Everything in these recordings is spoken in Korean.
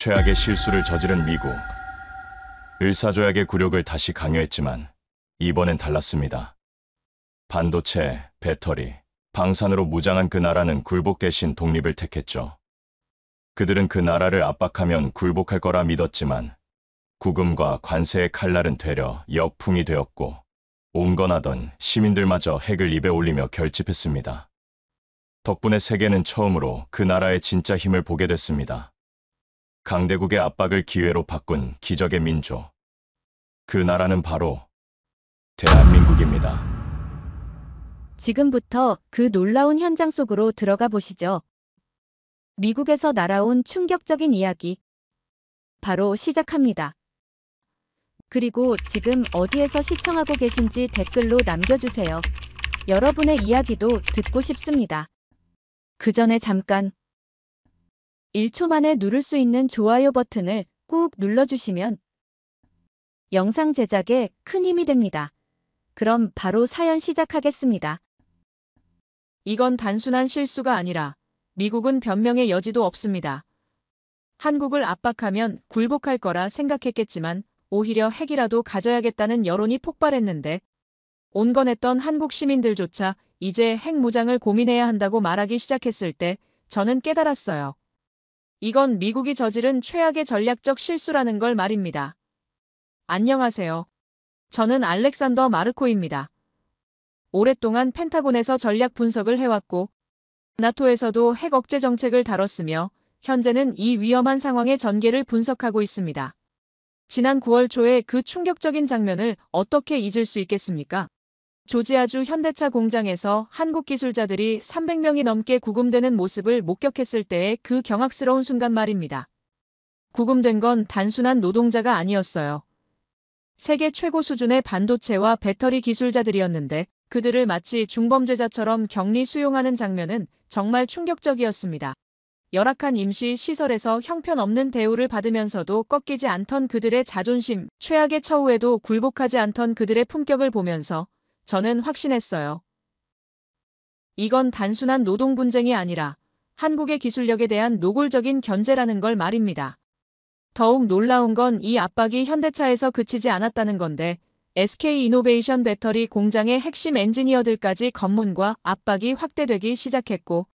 최악의 실수를 저지른 미국. 을사조약의 굴욕을 다시 강요했지만 이번엔 달랐습니다. 반도체, 배터리, 방산으로 무장한 그 나라는 굴복 대신 독립을 택했죠. 그들은 그 나라를 압박하면 굴복할 거라 믿었지만 구금과 관세의 칼날은 되려 역풍이 되었고 온건하던 시민들마저 핵을 입에 올리며 결집했습니다. 덕분에 세계는 처음으로 그 나라의 진짜 힘을 보게 됐습니다. 강대국의 압박을 기회로 바꾼 기적의 민족. 그 나라는 바로 대한민국입니다. 지금부터 그 놀라운 현장 속으로 들어가 보시죠. 미국에서 날아온 충격적인 이야기. 바로 시작합니다. 그리고 지금 어디에서 시청하고 계신지 댓글로 남겨주세요. 여러분의 이야기도 듣고 싶습니다. 그 전에 잠깐 1초 만에 누를 수 있는 좋아요 버튼을 꾹 눌러주시면 영상 제작에 큰 힘이 됩니다. 그럼 바로 사연 시작하겠습니다. 이건 단순한 실수가 아니라 미국은 변명의 여지도 없습니다. 한국을 압박하면 굴복할 거라 생각했겠지만 오히려 핵이라도 가져야겠다는 여론이 폭발했는데 온건했던 한국 시민들조차 이제 핵 무장을 고민해야 한다고 말하기 시작했을 때 저는 깨달았어요. 이건 미국이 저지른 최악의 전략적 실수라는 걸 말입니다. 안녕하세요. 저는 알렉산더 마르코입니다. 오랫동안 펜타곤에서 전략 분석을 해왔고 나토에서도 핵 억제 정책을 다뤘으며 현재는 이 위험한 상황의 전개를 분석하고 있습니다. 지난 9월 초에 그 충격적인 장면을 어떻게 잊을 수 있겠습니까? 조지아주 현대차 공장에서 한국 기술자들이 300명이 넘게 구금되는 모습을 목격했을 때의 그 경악스러운 순간 말입니다. 구금된 건 단순한 노동자가 아니었어요. 세계 최고 수준의 반도체와 배터리 기술자들이었는데 그들을 마치 중범죄자처럼 격리 수용하는 장면은 정말 충격적이었습니다. 열악한 임시 시설에서 형편없는 대우를 받으면서도 꺾이지 않던 그들의 자존심, 최악의 처우에도 굴복하지 않던 그들의 품격을 보면서 저는 확신했어요. 이건 단순한 노동 분쟁이 아니라 한국의 기술력에 대한 노골적인 견제라는 걸 말입니다. 더욱 놀라운 건 이 압박이 현대차에서 그치지 않았다는 건데 SK 이노베이션 배터리 공장의 핵심 엔지니어들까지 검문과 압박이 확대되기 시작했고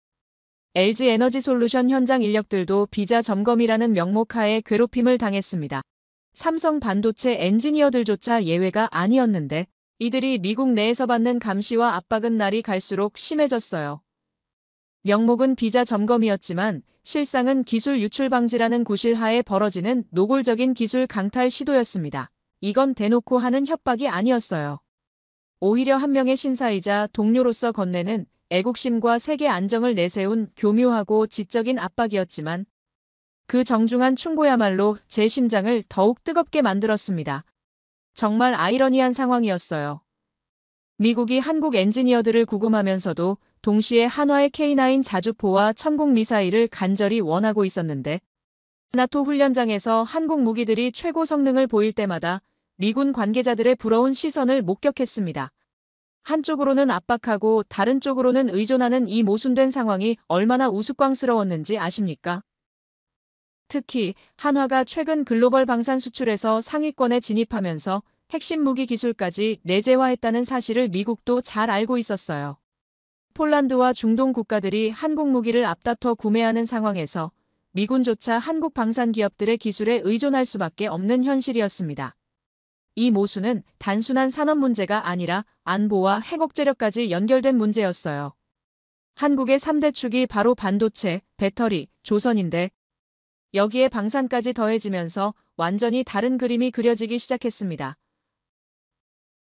LG 에너지 솔루션 현장 인력들도 비자 점검이라는 명목하에 괴롭힘을 당했습니다. 삼성 반도체 엔지니어들조차 예외가 아니었는데 이들이 미국 내에서 받는 감시와 압박은 날이 갈수록 심해졌어요. 명목은 비자 점검이었지만 실상은 기술 유출 방지라는 구실하에 벌어지는 노골적인 기술 강탈 시도였습니다. 이건 대놓고 하는 협박이 아니었어요. 오히려 한 명의 신사이자 동료로서 건네는 애국심과 세계 안정을 내세운 교묘하고 지적인 압박이었지만 그 정중한 충고야말로 제 심장을 더욱 뜨겁게 만들었습니다. 정말 아이러니한 상황이었어요. 미국이 한국 엔지니어들을 구금하면서도 동시에 한화의 K9 자주포와 천국 미사일을 간절히 원하고 있었는데 나토 훈련장에서 한국 무기들이 최고 성능을 보일 때마다 미군 관계자들의 부러운 시선을 목격했습니다. 한쪽으로는 압박하고 다른 쪽으로는 의존하는 이 모순된 상황이 얼마나 우스꽝스러웠는지 아십니까? 특히 한화가 최근 글로벌 방산 수출에서 상위권에 진입하면서 핵심 무기 기술까지 내재화했다는 사실을 미국도 잘 알고 있었어요. 폴란드와 중동 국가들이 한국 무기를 앞다퉈 구매하는 상황에서 미군조차 한국 방산 기업들의 기술에 의존할 수밖에 없는 현실이었습니다. 이 모순은 단순한 산업 문제가 아니라 안보와 핵 억제력까지 연결된 문제였어요. 한국의 3대 축이 바로 반도체, 배터리, 조선인데 여기에 방산까지 더해지면서 완전히 다른 그림이 그려지기 시작했습니다.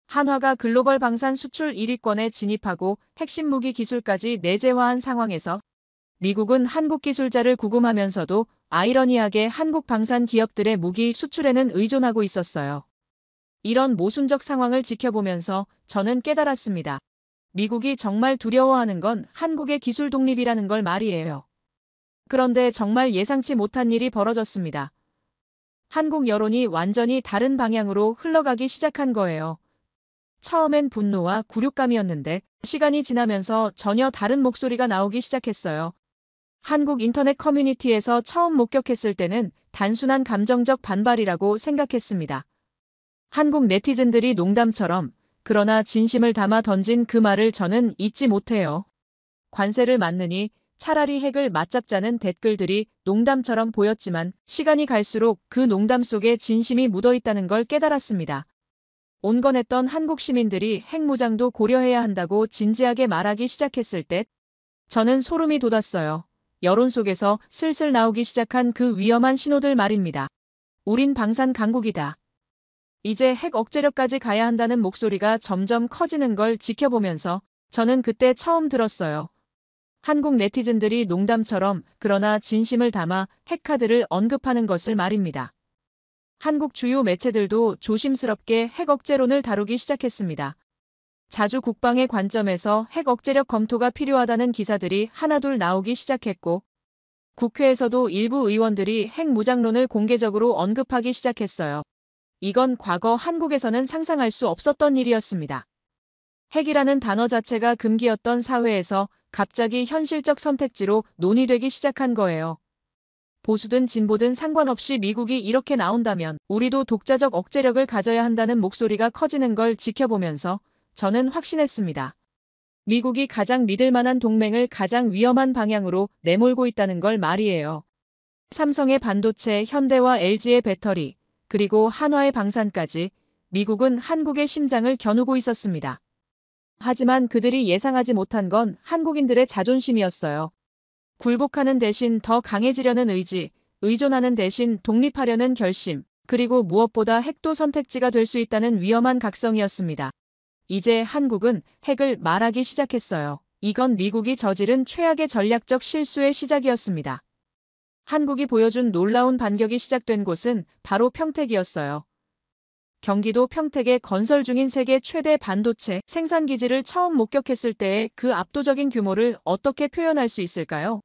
한화가 글로벌 방산 수출 1위권에 진입하고 핵심 무기 기술까지 내재화한 상황에서 미국은 한국 기술자를 구금하면서도 아이러니하게 한국 방산 기업들의 무기 수출에는 의존하고 있었어요. 이런 모순적 상황을 지켜보면서 저는 깨달았습니다. 미국이 정말 두려워하는 건 한국의 기술 독립이라는 걸 말이에요. 그런데 정말 예상치 못한 일이 벌어졌습니다. 한국 여론이 완전히 다른 방향으로 흘러가기 시작한 거예요. 처음엔 분노와 굴욕감이었는데 시간이 지나면서 전혀 다른 목소리가 나오기 시작했어요. 한국 인터넷 커뮤니티에서 처음 목격했을 때는 단순한 감정적 반발이라고 생각했습니다. 한국 네티즌들이 농담처럼 그러나 진심을 담아 던진 그 말을 저는 잊지 못해요. 관세를 맞느니 차라리 핵을 맞잡자는 댓글들이 농담처럼 보였지만 시간이 갈수록 그 농담 속에 진심이 묻어 있다는 걸 깨달았습니다. 온건했던 한국 시민들이 핵무장도 고려해야 한다고 진지하게 말하기 시작했을 때 저는 소름이 돋았어요. 여론 속에서 슬슬 나오기 시작한 그 위험한 신호들 말입니다. 우린 방산 강국이다. 이제 핵 억제력까지 가야 한다는 목소리가 점점 커지는 걸 지켜보면서 저는 그때 처음 들었어요. 한국 네티즌들이 농담처럼 그러나 진심을 담아 핵카드를 언급하는 것을 말입니다. 한국 주요 매체들도 조심스럽게 핵 억제론을 다루기 시작했습니다. 자주 국방의 관점에서 핵 억제력 검토가 필요하다는 기사들이 하나둘 나오기 시작했고, 국회에서도 일부 의원들이 핵 무장론을 공개적으로 언급하기 시작했어요. 이건 과거 한국에서는 상상할 수 없었던 일이었습니다. 핵이라는 단어 자체가 금기였던 사회에서 갑자기 현실적 선택지로 논의되기 시작한 거예요. 보수든 진보든 상관없이 미국이 이렇게 나온다면 우리도 독자적 억제력을 가져야 한다는 목소리가 커지는 걸 지켜보면서 저는 확신했습니다. 미국이 가장 믿을 만한 동맹을 가장 위험한 방향으로 내몰고 있다는 걸 말이에요. 삼성의 반도체, 현대와 LG의 배터리, 그리고 한화의 방산까지 미국은 한국의 심장을 겨누고 있었습니다. 하지만 그들이 예상하지 못한 건 한국인들의 자존심이었어요. 굴복하는 대신 더 강해지려는 의지, 의존하는 대신 독립하려는 결심, 그리고 무엇보다 핵도 선택지가 될 수 있다는 위험한 각성이었습니다. 이제 한국은 핵을 말하기 시작했어요. 이건 미국이 저지른 최악의 전략적 실수의 시작이었습니다. 한국이 보여준 놀라운 반격이 시작된 곳은 바로 평택이었어요. 경기도 평택에 건설 중인 세계 최대 반도체 생산 기지를 처음 목격했을 때의 그 압도적인 규모를 어떻게 표현할 수 있을까요?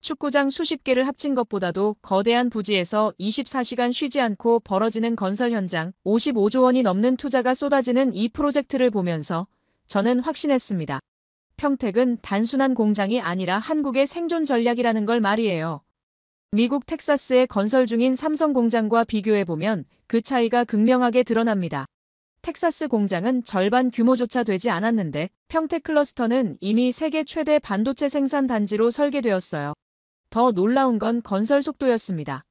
축구장 수십 개를 합친 것보다도 거대한 부지에서 24시간 쉬지 않고 벌어지는 건설 현장, 55조 원이 넘는 투자가 쏟아지는 이 프로젝트를 보면서 저는 확신했습니다. 평택은 단순한 공장이 아니라 한국의 생존 전략이라는 걸 말이에요. 미국 텍사스에 건설 중인 삼성 공장과 비교해보면 그 차이가 극명하게 드러납니다. 텍사스 공장은 절반 규모조차 되지 않았는데 평택 클러스터는 이미 세계 최대 반도체 생산 단지로 설계되었어요. 더 놀라운 건 건설 속도였습니다.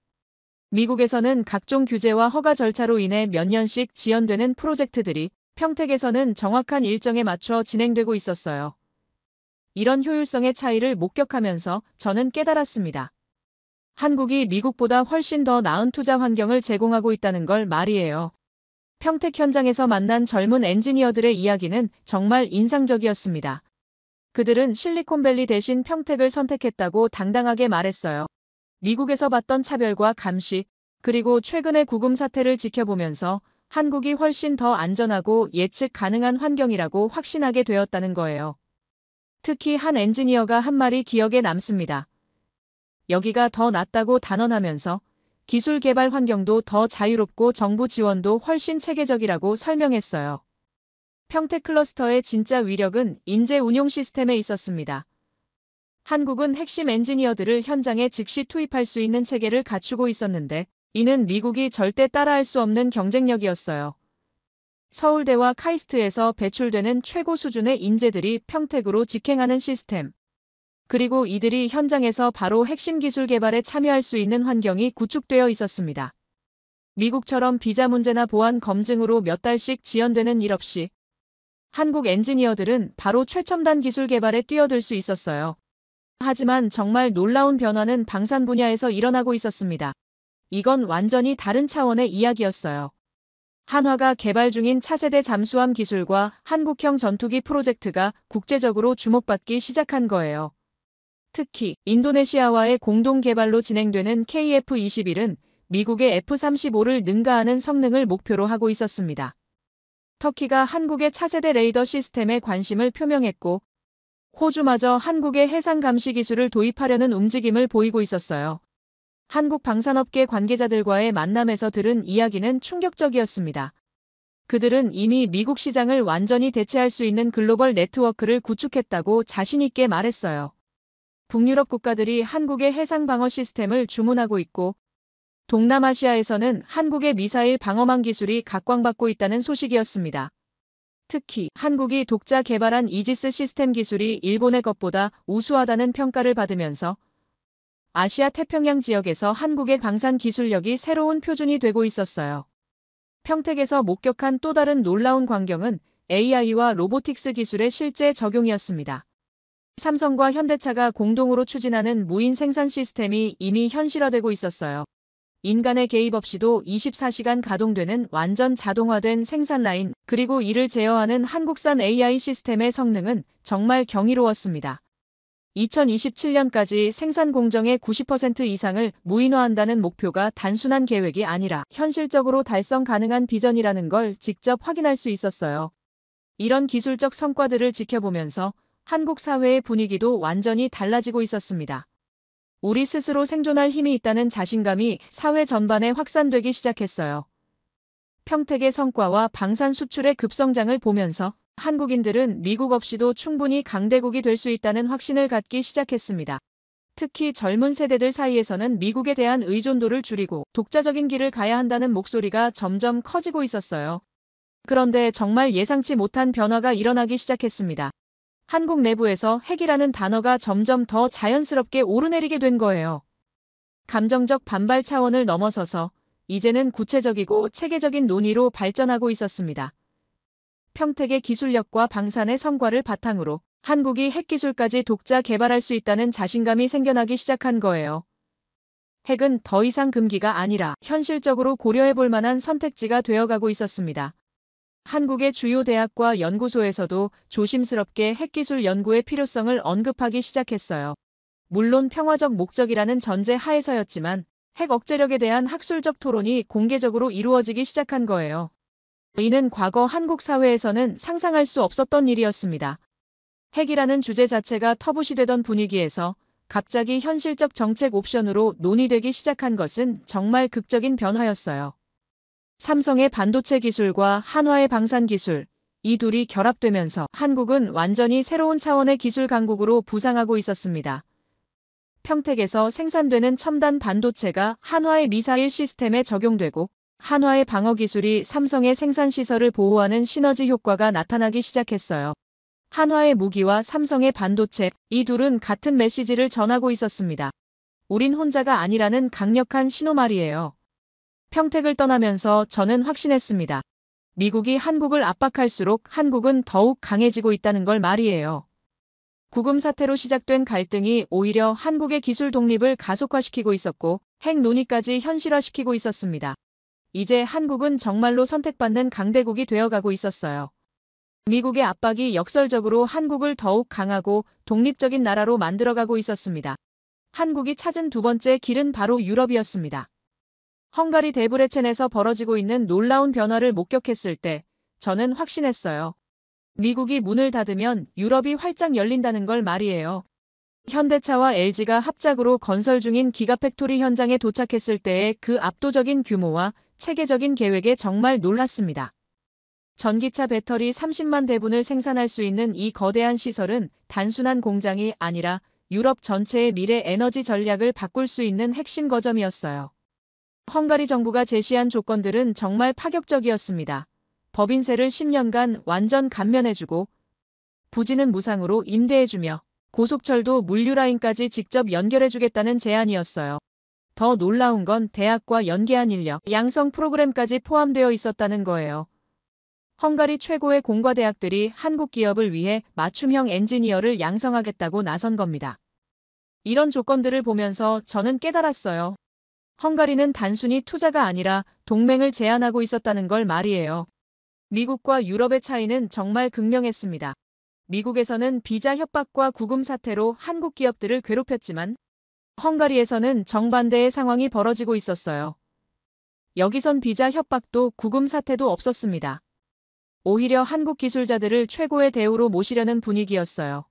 미국에서는 각종 규제와 허가 절차로 인해 몇 년씩 지연되는 프로젝트들이 평택에서는 정확한 일정에 맞춰 진행되고 있었어요. 이런 효율성의 차이를 목격하면서 저는 깨달았습니다. 한국이 미국보다 훨씬 더 나은 투자 환경을 제공하고 있다는 걸 말이에요. 평택 현장에서 만난 젊은 엔지니어들의 이야기는 정말 인상적이었습니다. 그들은 실리콘밸리 대신 평택을 선택했다고 당당하게 말했어요. 미국에서 봤던 차별과 감시, 그리고 최근의 구금 사태를 지켜보면서 한국이 훨씬 더 안전하고 예측 가능한 환경이라고 확신하게 되었다는 거예요. 특히 한 엔지니어가 한 말이 기억에 남습니다. 여기가 더 낫다고 단언하면서 기술 개발 환경도 더 자유롭고 정부 지원도 훨씬 체계적이라고 설명했어요. 평택 클러스터의 진짜 위력은 인재 운용 시스템에 있었습니다. 한국은 핵심 엔지니어들을 현장에 즉시 투입할 수 있는 체계를 갖추고 있었는데 이는 미국이 절대 따라할 수 없는 경쟁력이었어요. 서울대와 카이스트에서 배출되는 최고 수준의 인재들이 평택으로 직행하는 시스템. 그리고 이들이 현장에서 바로 핵심 기술 개발에 참여할 수 있는 환경이 구축되어 있었습니다. 미국처럼 비자 문제나 보안 검증으로 몇 달씩 지연되는 일 없이 한국 엔지니어들은 바로 최첨단 기술 개발에 뛰어들 수 있었어요. 하지만 정말 놀라운 변화는 방산 분야에서 일어나고 있었습니다. 이건 완전히 다른 차원의 이야기였어요. 한화가 개발 중인 차세대 잠수함 기술과 한국형 전투기 프로젝트가 국제적으로 주목받기 시작한 거예요. 특히 인도네시아와의 공동 개발로 진행되는 KF-21은 미국의 F-35를 능가하는 성능을 목표로 하고 있었습니다. 터키가 한국의 차세대 레이더 시스템에 관심을 표명했고 호주마저 한국의 해상 감시 기술을 도입하려는 움직임을 보이고 있었어요. 한국 방산업계 관계자들과의 만남에서 들은 이야기는 충격적이었습니다. 그들은 이미 미국 시장을 완전히 대체할 수 있는 글로벌 네트워크를 구축했다고 자신 있게 말했어요. 북유럽 국가들이 한국의 해상 방어 시스템을 주문하고 있고 동남아시아에서는 한국의 미사일 방어망 기술이 각광받고 있다는 소식이었습니다. 특히 한국이 독자 개발한 이지스 시스템 기술이 일본의 것보다 우수하다는 평가를 받으면서 아시아 태평양 지역에서 한국의 방산 기술력이 새로운 표준이 되고 있었어요. 평택에서 목격한 또 다른 놀라운 광경은 AI와 로보틱스 기술의 실제 적용이었습니다. 삼성과 현대차가 공동으로 추진하는 무인 생산 시스템이 이미 현실화되고 있었어요. 인간의 개입 없이도 24시간 가동되는 완전 자동화된 생산 라인, 그리고 이를 제어하는 한국산 AI 시스템의 성능은 정말 경이로웠습니다. 2027년까지 생산 공정의 90% 이상을 무인화한다는 목표가 단순한 계획이 아니라 현실적으로 달성 가능한 비전이라는 걸 직접 확인할 수 있었어요. 이런 기술적 성과들을 지켜보면서 한국 사회의 분위기도 완전히 달라지고 있었습니다. 우리 스스로 생존할 힘이 있다는 자신감이 사회 전반에 확산되기 시작했어요. 평택의 성과와 방산 수출의 급성장을 보면서 한국인들은 미국 없이도 충분히 강대국이 될 수 있다는 확신을 갖기 시작했습니다. 특히 젊은 세대들 사이에서는 미국에 대한 의존도를 줄이고 독자적인 길을 가야 한다는 목소리가 점점 커지고 있었어요. 그런데 정말 예상치 못한 변화가 일어나기 시작했습니다. 한국 내부에서 핵이라는 단어가 점점 더 자연스럽게 오르내리게 된 거예요. 감정적 반발 차원을 넘어서서 이제는 구체적이고 체계적인 논의로 발전하고 있었습니다. 평택의 기술력과 방산의 성과를 바탕으로 한국이 핵기술까지 독자 개발할 수 있다는 자신감이 생겨나기 시작한 거예요. 핵은 더 이상 금기가 아니라 현실적으로 고려해 볼 만한 선택지가 되어가고 있었습니다. 한국의 주요 대학과 연구소에서도 조심스럽게 핵기술 연구의 필요성을 언급하기 시작했어요. 물론 평화적 목적이라는 전제 하에서였지만 핵 억제력에 대한 학술적 토론이 공개적으로 이루어지기 시작한 거예요. 이는 과거 한국 사회에서는 상상할 수 없었던 일이었습니다. 핵이라는 주제 자체가 터부시되던 분위기에서 갑자기 현실적 정책 옵션으로 논의되기 시작한 것은 정말 극적인 변화였어요. 삼성의 반도체 기술과 한화의 방산 기술, 이 둘이 결합되면서 한국은 완전히 새로운 차원의 기술 강국으로 부상하고 있었습니다. 평택에서 생산되는 첨단 반도체가 한화의 미사일 시스템에 적용되고 한화의 방어 기술이 삼성의 생산 시설을 보호하는 시너지 효과가 나타나기 시작했어요. 한화의 무기와 삼성의 반도체, 이 둘은 같은 메시지를 전하고 있었습니다. 우린 혼자가 아니라는 강력한 신호 말이에요. 평택을 떠나면서 저는 확신했습니다. 미국이 한국을 압박할수록 한국은 더욱 강해지고 있다는 걸 말이에요. 구금 사태로 시작된 갈등이 오히려 한국의 기술 독립을 가속화시키고 있었고 핵 논의까지 현실화시키고 있었습니다. 이제 한국은 정말로 선택받는 강대국이 되어가고 있었어요. 미국의 압박이 역설적으로 한국을 더욱 강하고 독립적인 나라로 만들어가고 있었습니다. 한국이 찾은 두 번째 길은 바로 유럽이었습니다. 헝가리 데브레첸에서 벌어지고 있는 놀라운 변화를 목격했을 때 저는 확신했어요. 미국이 문을 닫으면 유럽이 활짝 열린다는 걸 말이에요. 현대차와 LG가 합작으로 건설 중인 기가팩토리 현장에 도착했을 때의 그 압도적인 규모와 체계적인 계획에 정말 놀랐습니다. 전기차 배터리 30만 대분을 생산할 수 있는 이 거대한 시설은 단순한 공장이 아니라 유럽 전체의 미래 에너지 전략을 바꿀 수 있는 핵심 거점이었어요. 헝가리 정부가 제시한 조건들은 정말 파격적이었습니다. 법인세를 10년간 완전 감면해주고 부지는 무상으로 임대해주며 고속철도 물류라인까지 직접 연결해주겠다는 제안이었어요. 더 놀라운 건 대학과 연계한 인력, 양성 프로그램까지 포함되어 있었다는 거예요. 헝가리 최고의 공과대학들이 한국 기업을 위해 맞춤형 엔지니어를 양성하겠다고 나선 겁니다. 이런 조건들을 보면서 저는 깨달았어요. 헝가리는 단순히 투자가 아니라 동맹을 제안하고 있었다는 걸 말이에요. 미국과 유럽의 차이는 정말 극명했습니다. 미국에서는 비자 협박과 구금 사태로 한국 기업들을 괴롭혔지만 헝가리에서는 정반대의 상황이 벌어지고 있었어요. 여기선 비자 협박도 구금 사태도 없었습니다. 오히려 한국 기술자들을 최고의 대우로 모시려는 분위기였어요.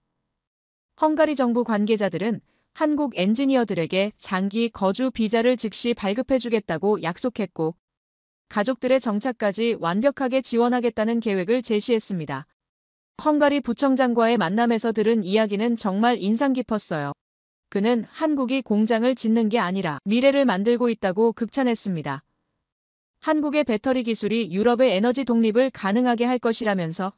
헝가리 정부 관계자들은 한국 엔지니어들에게 장기 거주 비자를 즉시 발급해주겠다고 약속했고 가족들의 정착까지 완벽하게 지원하겠다는 계획을 제시했습니다. 헝가리 부청장과의 만남에서 들은 이야기는 정말 인상 깊었어요. 그는 한국이 공장을 짓는 게 아니라 미래를 만들고 있다고 극찬했습니다. 한국의 배터리 기술이 유럽의 에너지 독립을 가능하게 할 것이라면서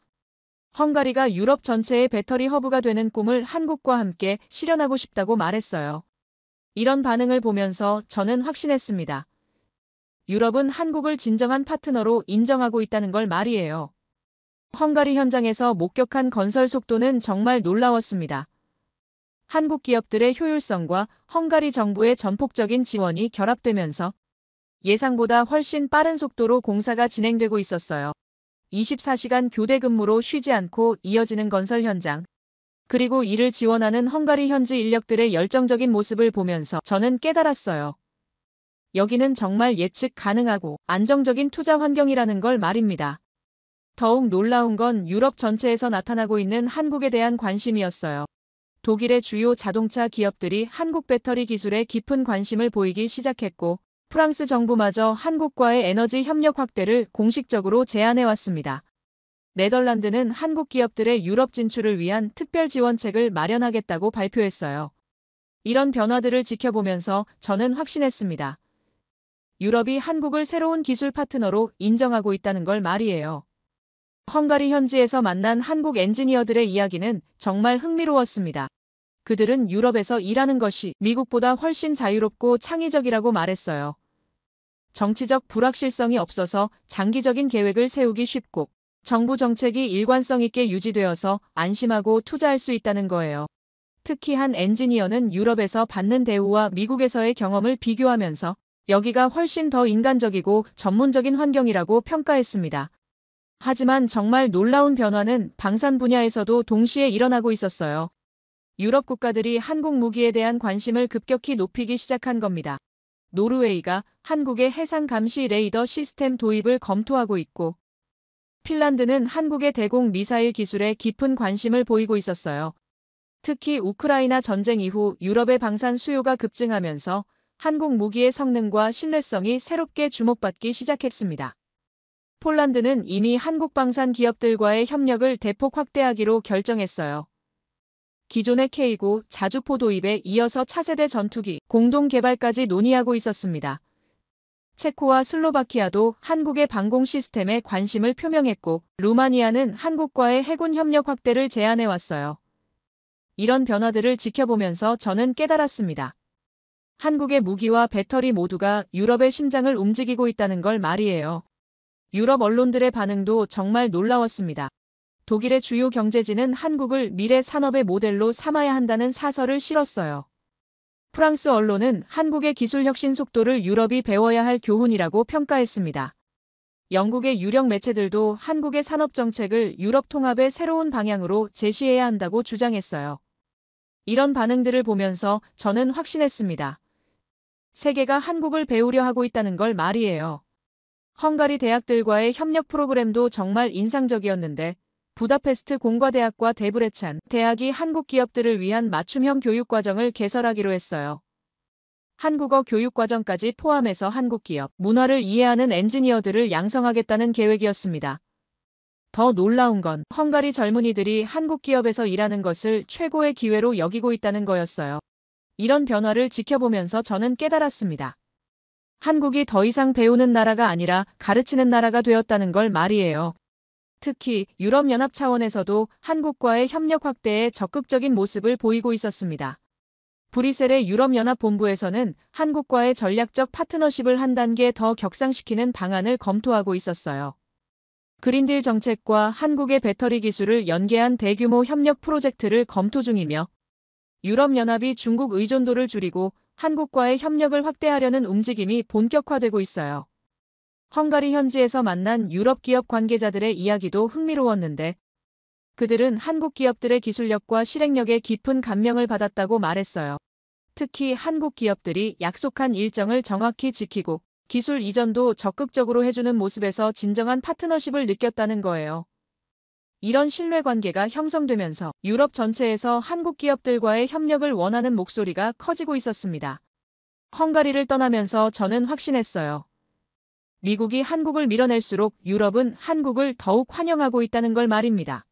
헝가리가 유럽 전체의 배터리 허브가 되는 꿈을 한국과 함께 실현하고 싶다고 말했어요. 이런 반응을 보면서 저는 확신했습니다. 유럽은 한국을 진정한 파트너로 인정하고 있다는 걸 말이에요. 헝가리 현장에서 목격한 건설 속도는 정말 놀라웠습니다. 한국 기업들의 효율성과 헝가리 정부의 전폭적인 지원이 결합되면서 예상보다 훨씬 빠른 속도로 공사가 진행되고 있었어요. 24시간 교대 근무로 쉬지 않고 이어지는 건설 현장. 그리고 이를 지원하는 헝가리 현지 인력들의 열정적인 모습을 보면서 저는 깨달았어요. 여기는 정말 예측 가능하고 안정적인 투자 환경이라는 걸 말입니다. 더욱 놀라운 건 유럽 전체에서 나타나고 있는 한국에 대한 관심이었어요. 독일의 주요 자동차 기업들이 한국 배터리 기술에 깊은 관심을 보이기 시작했고, 프랑스 정부마저 한국과의 에너지 협력 확대를 공식적으로 제안해왔습니다. 네덜란드는 한국 기업들의 유럽 진출을 위한 특별 지원책을 마련하겠다고 발표했어요. 이런 변화들을 지켜보면서 저는 확신했습니다. 유럽이 한국을 새로운 기술 파트너로 인정하고 있다는 걸 말이에요. 헝가리 현지에서 만난 한국 엔지니어들의 이야기는 정말 흥미로웠습니다. 그들은 유럽에서 일하는 것이 미국보다 훨씬 자유롭고 창의적이라고 말했어요. 정치적 불확실성이 없어서 장기적인 계획을 세우기 쉽고 정부 정책이 일관성 있게 유지되어서 안심하고 투자할 수 있다는 거예요. 특히 한 엔지니어는 유럽에서 받는 대우와 미국에서의 경험을 비교하면서 여기가 훨씬 더 인간적이고 전문적인 환경이라고 평가했습니다. 하지만 정말 놀라운 변화는 방산 분야에서도 동시에 일어나고 있었어요. 유럽 국가들이 한국 무기에 대한 관심을 급격히 높이기 시작한 겁니다. 노르웨이가 한국의 해상 감시 레이더 시스템 도입을 검토하고 있고, 핀란드는 한국의 대공 미사일 기술에 깊은 관심을 보이고 있었어요. 특히 우크라이나 전쟁 이후 유럽의 방산 수요가 급증하면서 한국 무기의 성능과 신뢰성이 새롭게 주목받기 시작했습니다. 폴란드는 이미 한국 방산 기업들과의 협력을 대폭 확대하기로 결정했어요. 기존의 K9 자주포 도입에 이어서 차세대 전투기 공동 개발까지 논의하고 있었습니다. 체코와 슬로바키아도 한국의 방공 시스템에 관심을 표명했고, 루마니아는 한국과의 해군 협력 확대를 제안해왔어요. 이런 변화들을 지켜보면서 저는 깨달았습니다. 한국의 무기와 배터리 모두가 유럽의 심장을 움직이고 있다는 걸 말이에요. 유럽 언론들의 반응도 정말 놀라웠습니다. 독일의 주요 경제지는 한국을 미래 산업의 모델로 삼아야 한다는 사설을 실었어요. 프랑스 언론은 한국의 기술 혁신 속도를 유럽이 배워야 할 교훈이라고 평가했습니다. 영국의 유력 매체들도 한국의 산업 정책을 유럽 통합의 새로운 방향으로 제시해야 한다고 주장했어요. 이런 반응들을 보면서 저는 확신했습니다. 세계가 한국을 배우려 하고 있다는 걸 말이에요. 헝가리 대학들과의 협력 프로그램도 정말 인상적이었는데, 부다페스트 공과대학과 데브레찬 대학이 한국 기업들을 위한 맞춤형 교육과정을 개설하기로 했어요. 한국어 교육과정까지 포함해서 한국 기업 문화를 이해하는 엔지니어들을 양성하겠다는 계획이었습니다. 더 놀라운 건 헝가리 젊은이들이 한국 기업에서 일하는 것을 최고의 기회로 여기고 있다는 거였어요. 이런 변화를 지켜보면서 저는 깨달았습니다. 한국이 더 이상 배우는 나라가 아니라 가르치는 나라가 되었다는 걸 말이에요. 특히 유럽연합 차원에서도 한국과의 협력 확대에 적극적인 모습을 보이고 있었습니다. 브뤼셀의 유럽연합 본부에서는 한국과의 전략적 파트너십을 한 단계 더 격상시키는 방안을 검토하고 있었어요. 그린딜 정책과 한국의 배터리 기술을 연계한 대규모 협력 프로젝트를 검토 중이며, 유럽연합이 중국 의존도를 줄이고 한국과의 협력을 확대하려는 움직임이 본격화되고 있어요. 헝가리 현지에서 만난 유럽 기업 관계자들의 이야기도 흥미로웠는데, 그들은 한국 기업들의 기술력과 실행력에 깊은 감명을 받았다고 말했어요. 특히 한국 기업들이 약속한 일정을 정확히 지키고 기술 이전도 적극적으로 해주는 모습에서 진정한 파트너십을 느꼈다는 거예요. 이런 신뢰관계가 형성되면서 유럽 전체에서 한국 기업들과의 협력을 원하는 목소리가 커지고 있었습니다. 헝가리를 떠나면서 저는 확신했어요. 미국이 한국을 밀어낼수록 유럽은 한국을 더욱 환영하고 있다는 걸 말입니다.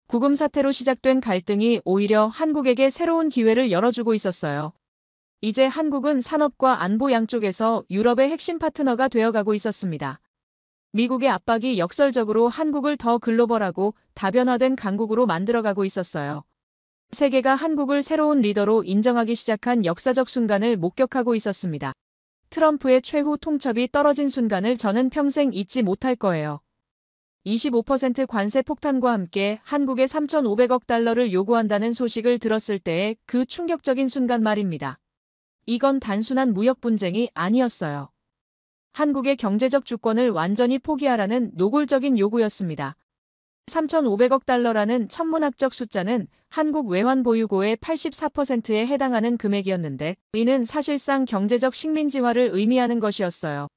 구금 사태로 시작된 갈등이 오히려 한국에게 새로운 기회를 열어주고 있었어요. 이제 한국은 산업과 안보 양쪽에서 유럽의 핵심 파트너가 되어가고 있었습니다. 미국의 압박이 역설적으로 한국을 더 글로벌하고 다변화된 강국으로 만들어가고 있었어요. 세계가 한국을 새로운 리더로 인정하기 시작한 역사적 순간을 목격하고 있었습니다. 트럼프의 최후 통첩이 떨어진 순간을 저는 평생 잊지 못할 거예요. 25% 관세 폭탄과 함께 한국에 3,500억 달러를 요구한다는 소식을 들었을 때의 그 충격적인 순간 말입니다. 이건 단순한 무역 분쟁이 아니었어요. 한국의 경제적 주권을 완전히 포기하라는 노골적인 요구였습니다. 3,500억 달러라는 천문학적 숫자는 한국 외환 보유고의 84%에 해당하는 금액이었는데 이는 사실상 경제적 식민지화를 의미하는 것이었어요.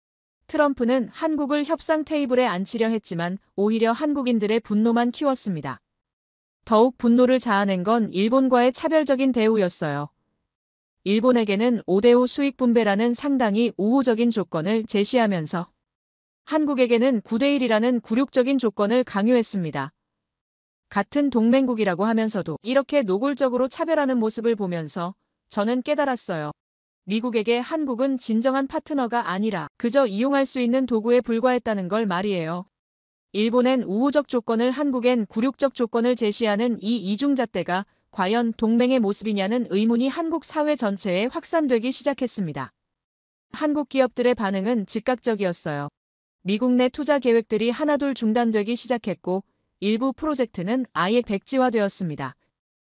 트럼프는 한국을 협상 테이블에 앉히려 했지만 오히려 한국인들의 분노만 키웠습니다. 더욱 분노를 자아낸 건 일본과의 차별적인 대우였어요. 일본에게는 5대5 수익 분배라는 상당히 우호적인 조건을 제시하면서 한국에게는 9대1이라는 굴욕적인 조건을 강요했습니다. 같은 동맹국이라고 하면서도 이렇게 노골적으로 차별하는 모습을 보면서 저는 깨달았어요. 미국에게 한국은 진정한 파트너가 아니라 그저 이용할 수 있는 도구에 불과했다는 걸 말이에요. 일본엔 우호적 조건을 한국엔 굴욕적 조건을 제시하는 이 이중잣대가 과연 동맹의 모습이냐는 의문이 한국 사회 전체에 확산되기 시작했습니다. 한국 기업들의 반응은 즉각적이었어요. 미국 내 투자 계획들이 하나둘 중단되기 시작했고 일부 프로젝트는 아예 백지화되었습니다.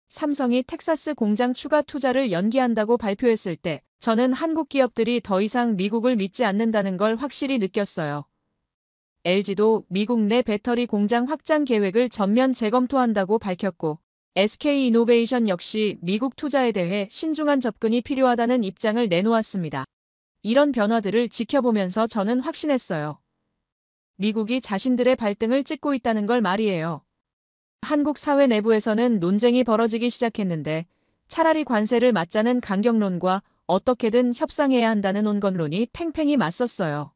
삼성이 텍사스 공장 추가 투자를 연기한다고 발표했을 때 저는 한국 기업들이 더 이상 미국을 믿지 않는다는 걸 확실히 느꼈어요. LG도 미국 내 배터리 공장 확장 계획을 전면 재검토한다고 밝혔고 SK이노베이션 역시 미국 투자에 대해 신중한 접근이 필요하다는 입장을 내놓았습니다. 이런 변화들을 지켜보면서 저는 확신했어요. 미국이 자신들의 발등을 찍고 있다는 걸 말이에요. 한국 사회 내부에서는 논쟁이 벌어지기 시작했는데 차라리 관세를 맞자는 강경론과 어떻게든 협상해야 한다는 온건론이 팽팽히 맞섰어요.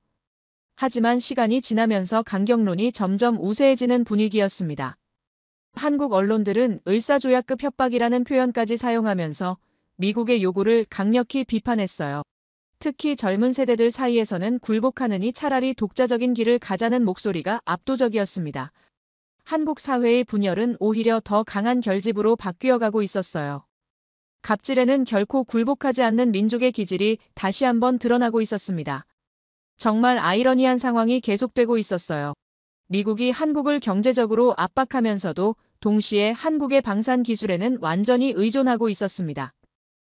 하지만 시간이 지나면서 강경론이 점점 우세해지는 분위기였습니다. 한국 언론들은 을사조약급 협박이라는 표현까지 사용하면서 미국의 요구를 강력히 비판했어요. 특히 젊은 세대들 사이에서는 굴복하느니 차라리 독자적인 길을 가자는 목소리가 압도적이었습니다. 한국 사회의 분열은 오히려 더 강한 결집으로 바뀌어가고 있었어요. 갑질에는 결코 굴복하지 않는 민족의 기질이 다시 한번 드러나고 있었습니다. 정말 아이러니한 상황이 계속되고 있었어요. 미국이 한국을 경제적으로 압박하면서도 동시에 한국의 방산 기술에는 완전히 의존하고 있었습니다.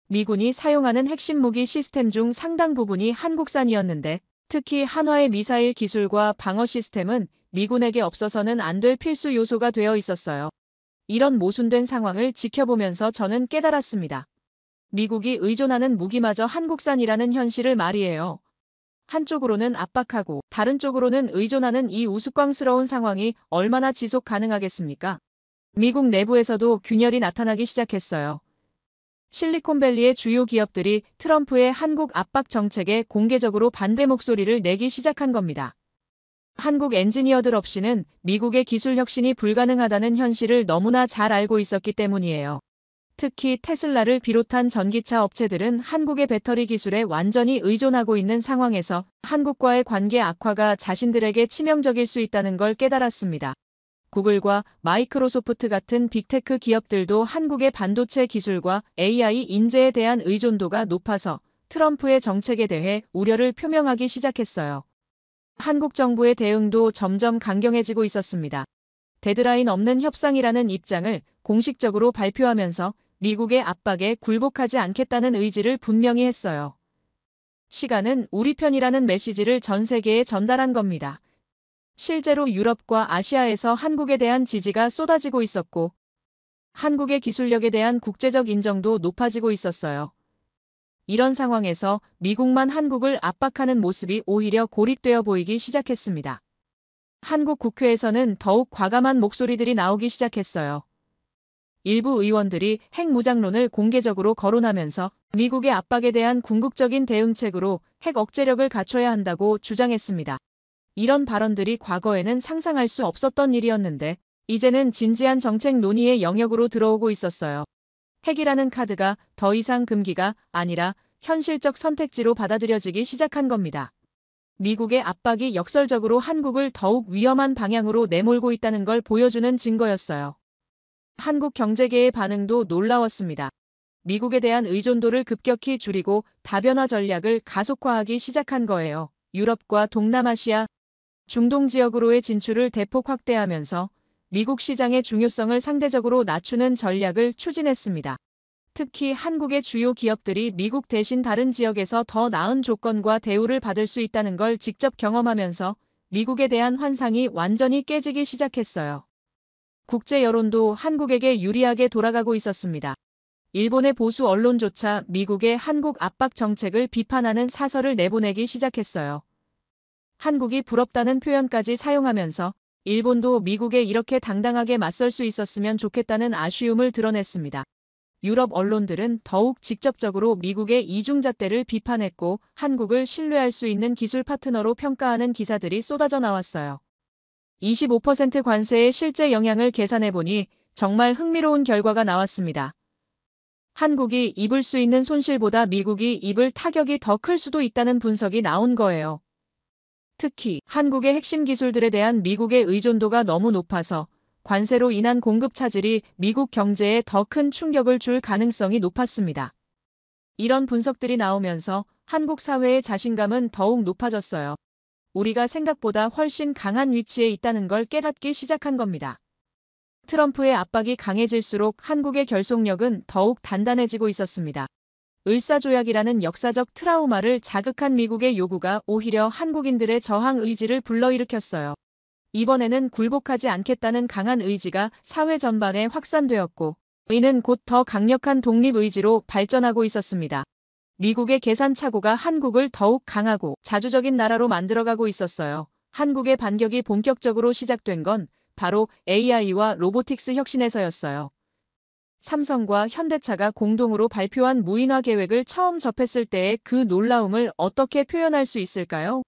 미군이 사용하는 핵심 무기 시스템 중 상당 부분이 한국산이었는데 특히 한화의 미사일 기술과 방어 시스템은 미군에게 없어서는 안 될 필수 요소가 되어 있었어요. 이런 모순된 상황을 지켜보면서 저는 깨달았습니다. 미국이 의존하는 무기마저 한국산이라는 현실을 말이에요. 한쪽으로는 압박하고 다른 쪽으로는 의존하는 이 우스꽝스러운 상황이 얼마나 지속 가능하겠습니까? 미국 내부에서도 균열이 나타나기 시작했어요. 실리콘밸리의 주요 기업들이 트럼프의 한국 압박 정책에 공개적으로 반대 목소리를 내기 시작한 겁니다. 한국 엔지니어들 없이는 미국의 기술 혁신이 불가능하다는 현실을 너무나 잘 알고 있었기 때문이에요. 특히 테슬라를 비롯한 전기차 업체들은 한국의 배터리 기술에 완전히 의존하고 있는 상황에서 한국과의 관계 악화가 자신들에게 치명적일 수 있다는 걸 깨달았습니다. 구글과 마이크로소프트 같은 빅테크 기업들도 한국의 반도체 기술과 AI 인재에 대한 의존도가 높아서 트럼프의 정책에 대해 우려를 표명하기 시작했어요. 한국 정부의 대응도 점점 강경해지고 있었습니다. 데드라인 없는 협상이라는 입장을 공식적으로 발표하면서 미국의 압박에 굴복하지 않겠다는 의지를 분명히 했어요. 시간은 우리 편이라는 메시지를 전 세계에 전달한 겁니다. 실제로 유럽과 아시아에서 한국에 대한 지지가 쏟아지고 있었고 한국의 기술력에 대한 국제적 인정도 높아지고 있었어요. 이런 상황에서 미국만 한국을 압박하는 모습이 오히려 고립되어 보이기 시작했습니다. 한국 국회에서는 더욱 과감한 목소리들이 나오기 시작했어요. 일부 의원들이 핵무장론을 공개적으로 거론하면서 미국의 압박에 대한 궁극적인 대응책으로 핵 억제력을 갖춰야 한다고 주장했습니다. 이런 발언들이 과거에는 상상할 수 없었던 일이었는데 이제는 진지한 정책 논의의 영역으로 들어오고 있었어요. 핵이라는 카드가 더 이상 금기가 아니라 현실적 선택지로 받아들여지기 시작한 겁니다. 미국의 압박이 역설적으로 한국을 더욱 위험한 방향으로 내몰고 있다는 걸 보여주는 증거였어요. 한국 경제계의 반응도 놀라웠습니다. 미국에 대한 의존도를 급격히 줄이고 다변화 전략을 가속화하기 시작한 거예요. 유럽과 동남아시아, 중동 지역으로의 진출을 대폭 확대하면서 미국 시장의 중요성을 상대적으로 낮추는 전략을 추진했습니다. 특히 한국의 주요 기업들이 미국 대신 다른 지역에서 더 나은 조건과 대우를 받을 수 있다는 걸 직접 경험하면서 미국에 대한 환상이 완전히 깨지기 시작했어요. 국제 여론도 한국에게 유리하게 돌아가고 있었습니다. 일본의 보수 언론조차 미국의 한국 압박 정책을 비판하는 사설을 내보내기 시작했어요. 한국이 부럽다는 표현까지 사용하면서 일본도 미국에 이렇게 당당하게 맞설 수 있었으면 좋겠다는 아쉬움을 드러냈습니다. 유럽 언론들은 더욱 직접적으로 미국의 이중잣대를 비판했고 한국을 신뢰할 수 있는 기술 파트너로 평가하는 기사들이 쏟아져 나왔어요. 25% 관세의 실제 영향을 계산해보니 정말 흥미로운 결과가 나왔습니다. 한국이 입을 수 있는 손실보다 미국이 입을 타격이 더 클 수도 있다는 분석이 나온 거예요. 특히 한국의 핵심 기술들에 대한 미국의 의존도가 너무 높아서 관세로 인한 공급 차질이 미국 경제에 더 큰 충격을 줄 가능성이 높았습니다. 이런 분석들이 나오면서 한국 사회의 자신감은 더욱 높아졌어요. 우리가 생각보다 훨씬 강한 위치에 있다는 걸 깨닫기 시작한 겁니다. 트럼프의 압박이 강해질수록 한국의 결속력은 더욱 단단해지고 있었습니다. 을사조약이라는 역사적 트라우마를 자극한 미국의 요구가 오히려 한국인들의 저항 의지를 불러일으켰어요. 이번에는 굴복하지 않겠다는 강한 의지가 사회 전반에 확산되었고 이는 곧 더 강력한 독립 의지로 발전하고 있었습니다. 미국의 계산착오가 한국을 더욱 강하고 자주적인 나라로 만들어가고 있었어요. 한국의 반격이 본격적으로 시작된 건 바로 AI와 로보틱스 혁신에서였어요. 삼성과 현대차가 공동으로 발표한 무인화 계획을 처음 접했을 때의 그 놀라움을 어떻게 표현할 수 있을까요?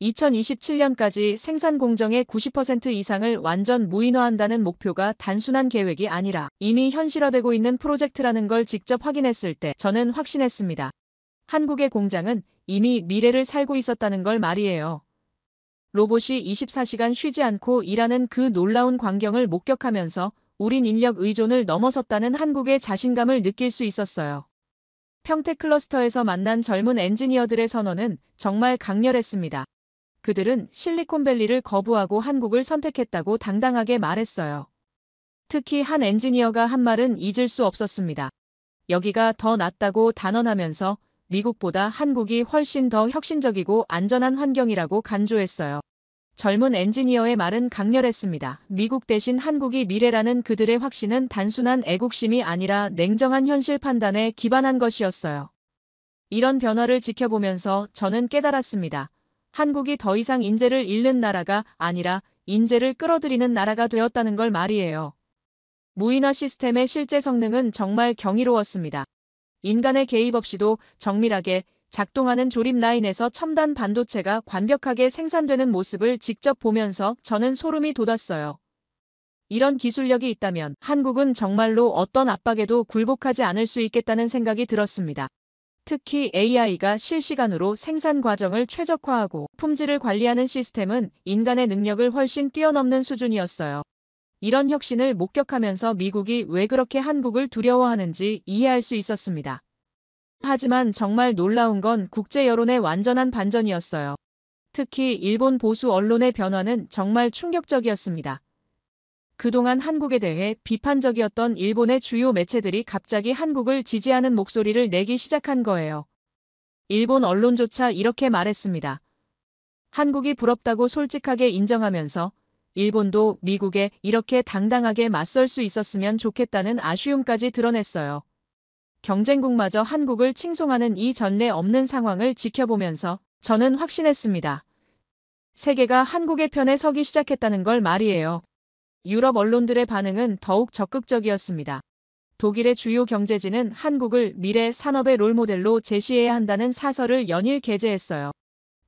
2027년까지 생산 공정의 90% 이상을 완전 무인화한다는 목표가 단순한 계획이 아니라 이미 현실화되고 있는 프로젝트라는 걸 직접 확인했을 때 저는 확신했습니다. 한국의 공장은 이미 미래를 살고 있었다는 걸 말이에요. 로봇이 24시간 쉬지 않고 일하는 그 놀라운 광경을 목격하면서 우린 인력 의존을 넘어섰다는 한국의 자신감을 느낄 수 있었어요. 평택 클러스터에서 만난 젊은 엔지니어들의 선언은 정말 강렬했습니다. 그들은 실리콘밸리를 거부하고 한국을 선택했다고 당당하게 말했어요. 특히 한 엔지니어가 한 말은 잊을 수 없었습니다. 여기가 더 낫다고 단언하면서 미국보다 한국이 훨씬 더 혁신적이고 안전한 환경이라고 강조했어요. 젊은 엔지니어의 말은 강렬했습니다. 미국 대신 한국이 미래라는 그들의 확신은 단순한 애국심이 아니라 냉정한 현실 판단에 기반한 것이었어요. 이런 변화를 지켜보면서 저는 깨달았습니다. 한국이 더 이상 인재를 잃는 나라가 아니라 인재를 끌어들이는 나라가 되었다는 걸 말이에요. 무인화 시스템의 실제 성능은 정말 경이로웠습니다. 인간의 개입 없이도 정밀하게 작동하는 조립 라인에서 첨단 반도체가 완벽하게 생산되는 모습을 직접 보면서 저는 소름이 돋았어요. 이런 기술력이 있다면 한국은 정말로 어떤 압박에도 굴복하지 않을 수 있겠다는 생각이 들었습니다. 특히 AI가 실시간으로 생산 과정을 최적화하고 품질을 관리하는 시스템은 인간의 능력을 훨씬 뛰어넘는 수준이었어요. 이런 혁신을 목격하면서 미국이 왜 그렇게 한국을 두려워하는지 이해할 수 있었습니다. 하지만 정말 놀라운 건 국제 여론의 완전한 반전이었어요. 특히 일본 보수 언론의 변화는 정말 충격적이었습니다. 그동안 한국에 대해 비판적이었던 일본의 주요 매체들이 갑자기 한국을 지지하는 목소리를 내기 시작한 거예요. 일본 언론조차 이렇게 말했습니다. 한국이 부럽다고 솔직하게 인정하면서 일본도 미국에 이렇게 당당하게 맞설 수 있었으면 좋겠다는 아쉬움까지 드러냈어요. 경쟁국마저 한국을 칭송하는 이 전례 없는 상황을 지켜보면서 저는 확신했습니다. 세계가 한국의 편에 서기 시작했다는 걸 말이에요. 유럽 언론들의 반응은 더욱 적극적이었습니다. 독일의 주요 경제지는 한국을 미래 산업의 롤모델로 제시해야 한다는 사설을 연일 게재했어요.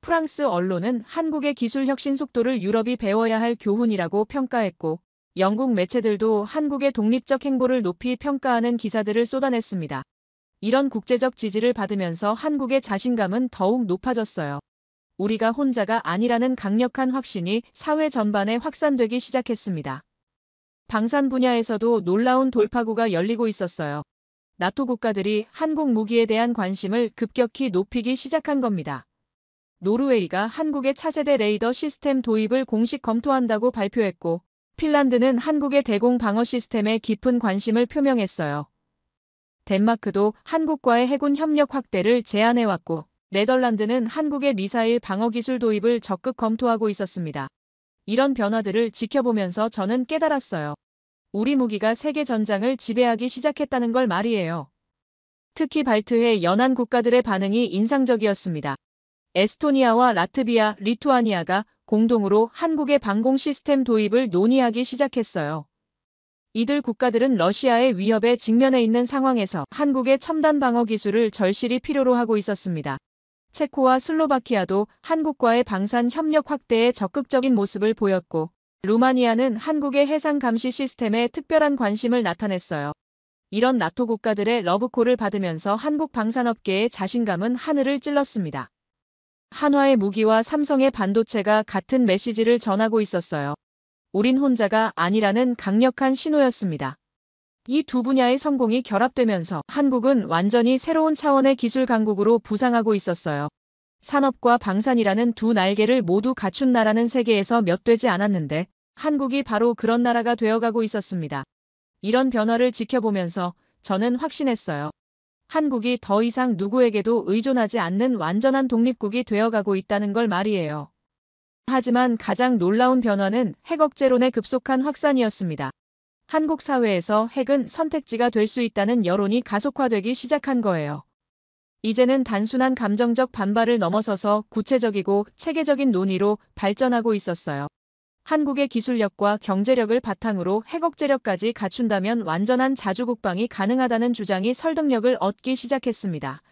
프랑스 언론은 한국의 기술 혁신 속도를 유럽이 배워야 할 교훈이라고 평가했고, 영국 매체들도 한국의 독립적 행보를 높이 평가하는 기사들을 쏟아냈습니다. 이런 국제적 지지를 받으면서 한국의 자신감은 더욱 높아졌어요. 우리가 혼자가 아니라는 강력한 확신이 사회 전반에 확산되기 시작했습니다. 방산 분야에서도 놀라운 돌파구가 열리고 있었어요. 나토 국가들이 한국 무기에 대한 관심을 급격히 높이기 시작한 겁니다. 노르웨이가 한국의 차세대 레이더 시스템 도입을 공식 검토한다고 발표했고, 핀란드는 한국의 대공 방어 시스템에 깊은 관심을 표명했어요. 덴마크도 한국과의 해군 협력 확대를 제안해왔고, 네덜란드는 한국의 미사일 방어 기술 도입을 적극 검토하고 있었습니다. 이런 변화들을 지켜보면서 저는 깨달았어요. 우리 무기가 세계 전장을 지배하기 시작했다는 걸 말이에요. 특히 발트해 연안 국가들의 반응이 인상적이었습니다. 에스토니아와 라트비아, 리투아니아가 공동으로 한국의 방공 시스템 도입을 논의하기 시작했어요. 이들 국가들은 러시아의 위협에 직면해 있는 상황에서 한국의 첨단 방어 기술을 절실히 필요로 하고 있었습니다. 체코와 슬로바키아도 한국과의 방산 협력 확대에 적극적인 모습을 보였고, 루마니아는 한국의 해상 감시 시스템에 특별한 관심을 나타냈어요. 이런 나토 국가들의 러브콜을 받으면서 한국 방산업계의 자신감은 하늘을 찔렀습니다. 한화의 무기와 삼성의 반도체가 같은 메시지를 전하고 있었어요. 우린 혼자가 아니라는 강력한 신호였습니다. 이 두 분야의 성공이 결합되면서 한국은 완전히 새로운 차원의 기술 강국으로 부상하고 있었어요. 산업과 방산이라는 두 날개를 모두 갖춘 나라는 세계에서 몇 되지 않았는데 한국이 바로 그런 나라가 되어가고 있었습니다. 이런 변화를 지켜보면서 저는 확신했어요. 한국이 더 이상 누구에게도 의존하지 않는 완전한 독립국이 되어가고 있다는 걸 말이에요. 하지만 가장 놀라운 변화는 핵 억제론의 급속한 확산이었습니다. 한국 사회에서 핵은 선택지가 될 수 있다는 여론이 가속화되기 시작한 거예요. 이제는 단순한 감정적 반발을 넘어서서 구체적이고 체계적인 논의로 발전하고 있었어요. 한국의 기술력과 경제력을 바탕으로 핵 억제력까지 갖춘다면 완전한 자주국방이 가능하다는 주장이 설득력을 얻기 시작했습니다.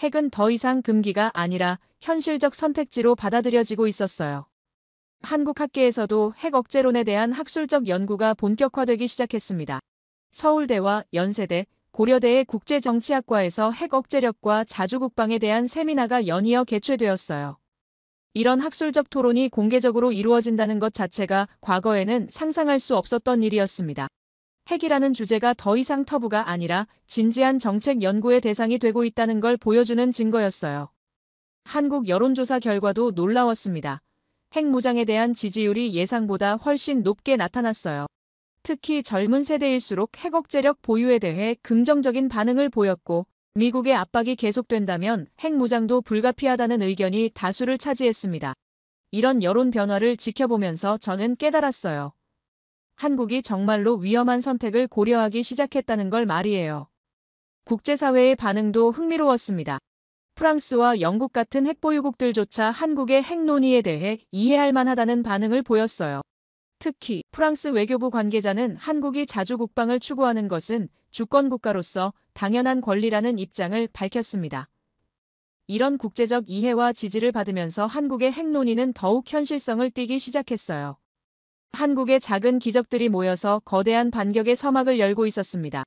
핵은 더 이상 금기가 아니라 현실적 선택지로 받아들여지고 있었어요. 한국 학계에서도 핵 억제론에 대한 학술적 연구가 본격화되기 시작했습니다. 서울대와 연세대, 고려대의 국제정치학과에서 핵 억제력과 자주국방에 대한 세미나가 연이어 개최되었어요. 이런 학술적 토론이 공개적으로 이루어진다는 것 자체가 과거에는 상상할 수 없었던 일이었습니다. 핵이라는 주제가 더 이상 터부가 아니라 진지한 정책 연구의 대상이 되고 있다는 걸 보여주는 증거였어요. 한국 여론조사 결과도 놀라웠습니다. 핵무장에 대한 지지율이 예상보다 훨씬 높게 나타났어요. 특히 젊은 세대일수록 핵 억제력 보유에 대해 긍정적인 반응을 보였고, 미국의 압박이 계속된다면 핵무장도 불가피하다는 의견이 다수를 차지했습니다. 이런 여론 변화를 지켜보면서 저는 깨달았어요. 한국이 정말로 위험한 선택을 고려하기 시작했다는 걸 말이에요. 국제사회의 반응도 흥미로웠습니다. 프랑스와 영국 같은 핵보유국들조차 한국의 핵 논의에 대해 이해할 만하다는 반응을 보였어요. 특히 프랑스 외교부 관계자는 한국이 자주국방을 추구하는 것은 주권국가로서 당연한 권리라는 입장을 밝혔습니다. 이런 국제적 이해와 지지를 받으면서 한국의 핵 논의는 더욱 현실성을 띠기 시작했어요. 한국의 작은 기적들이 모여서 거대한 반격의 서막을 열고 있었습니다.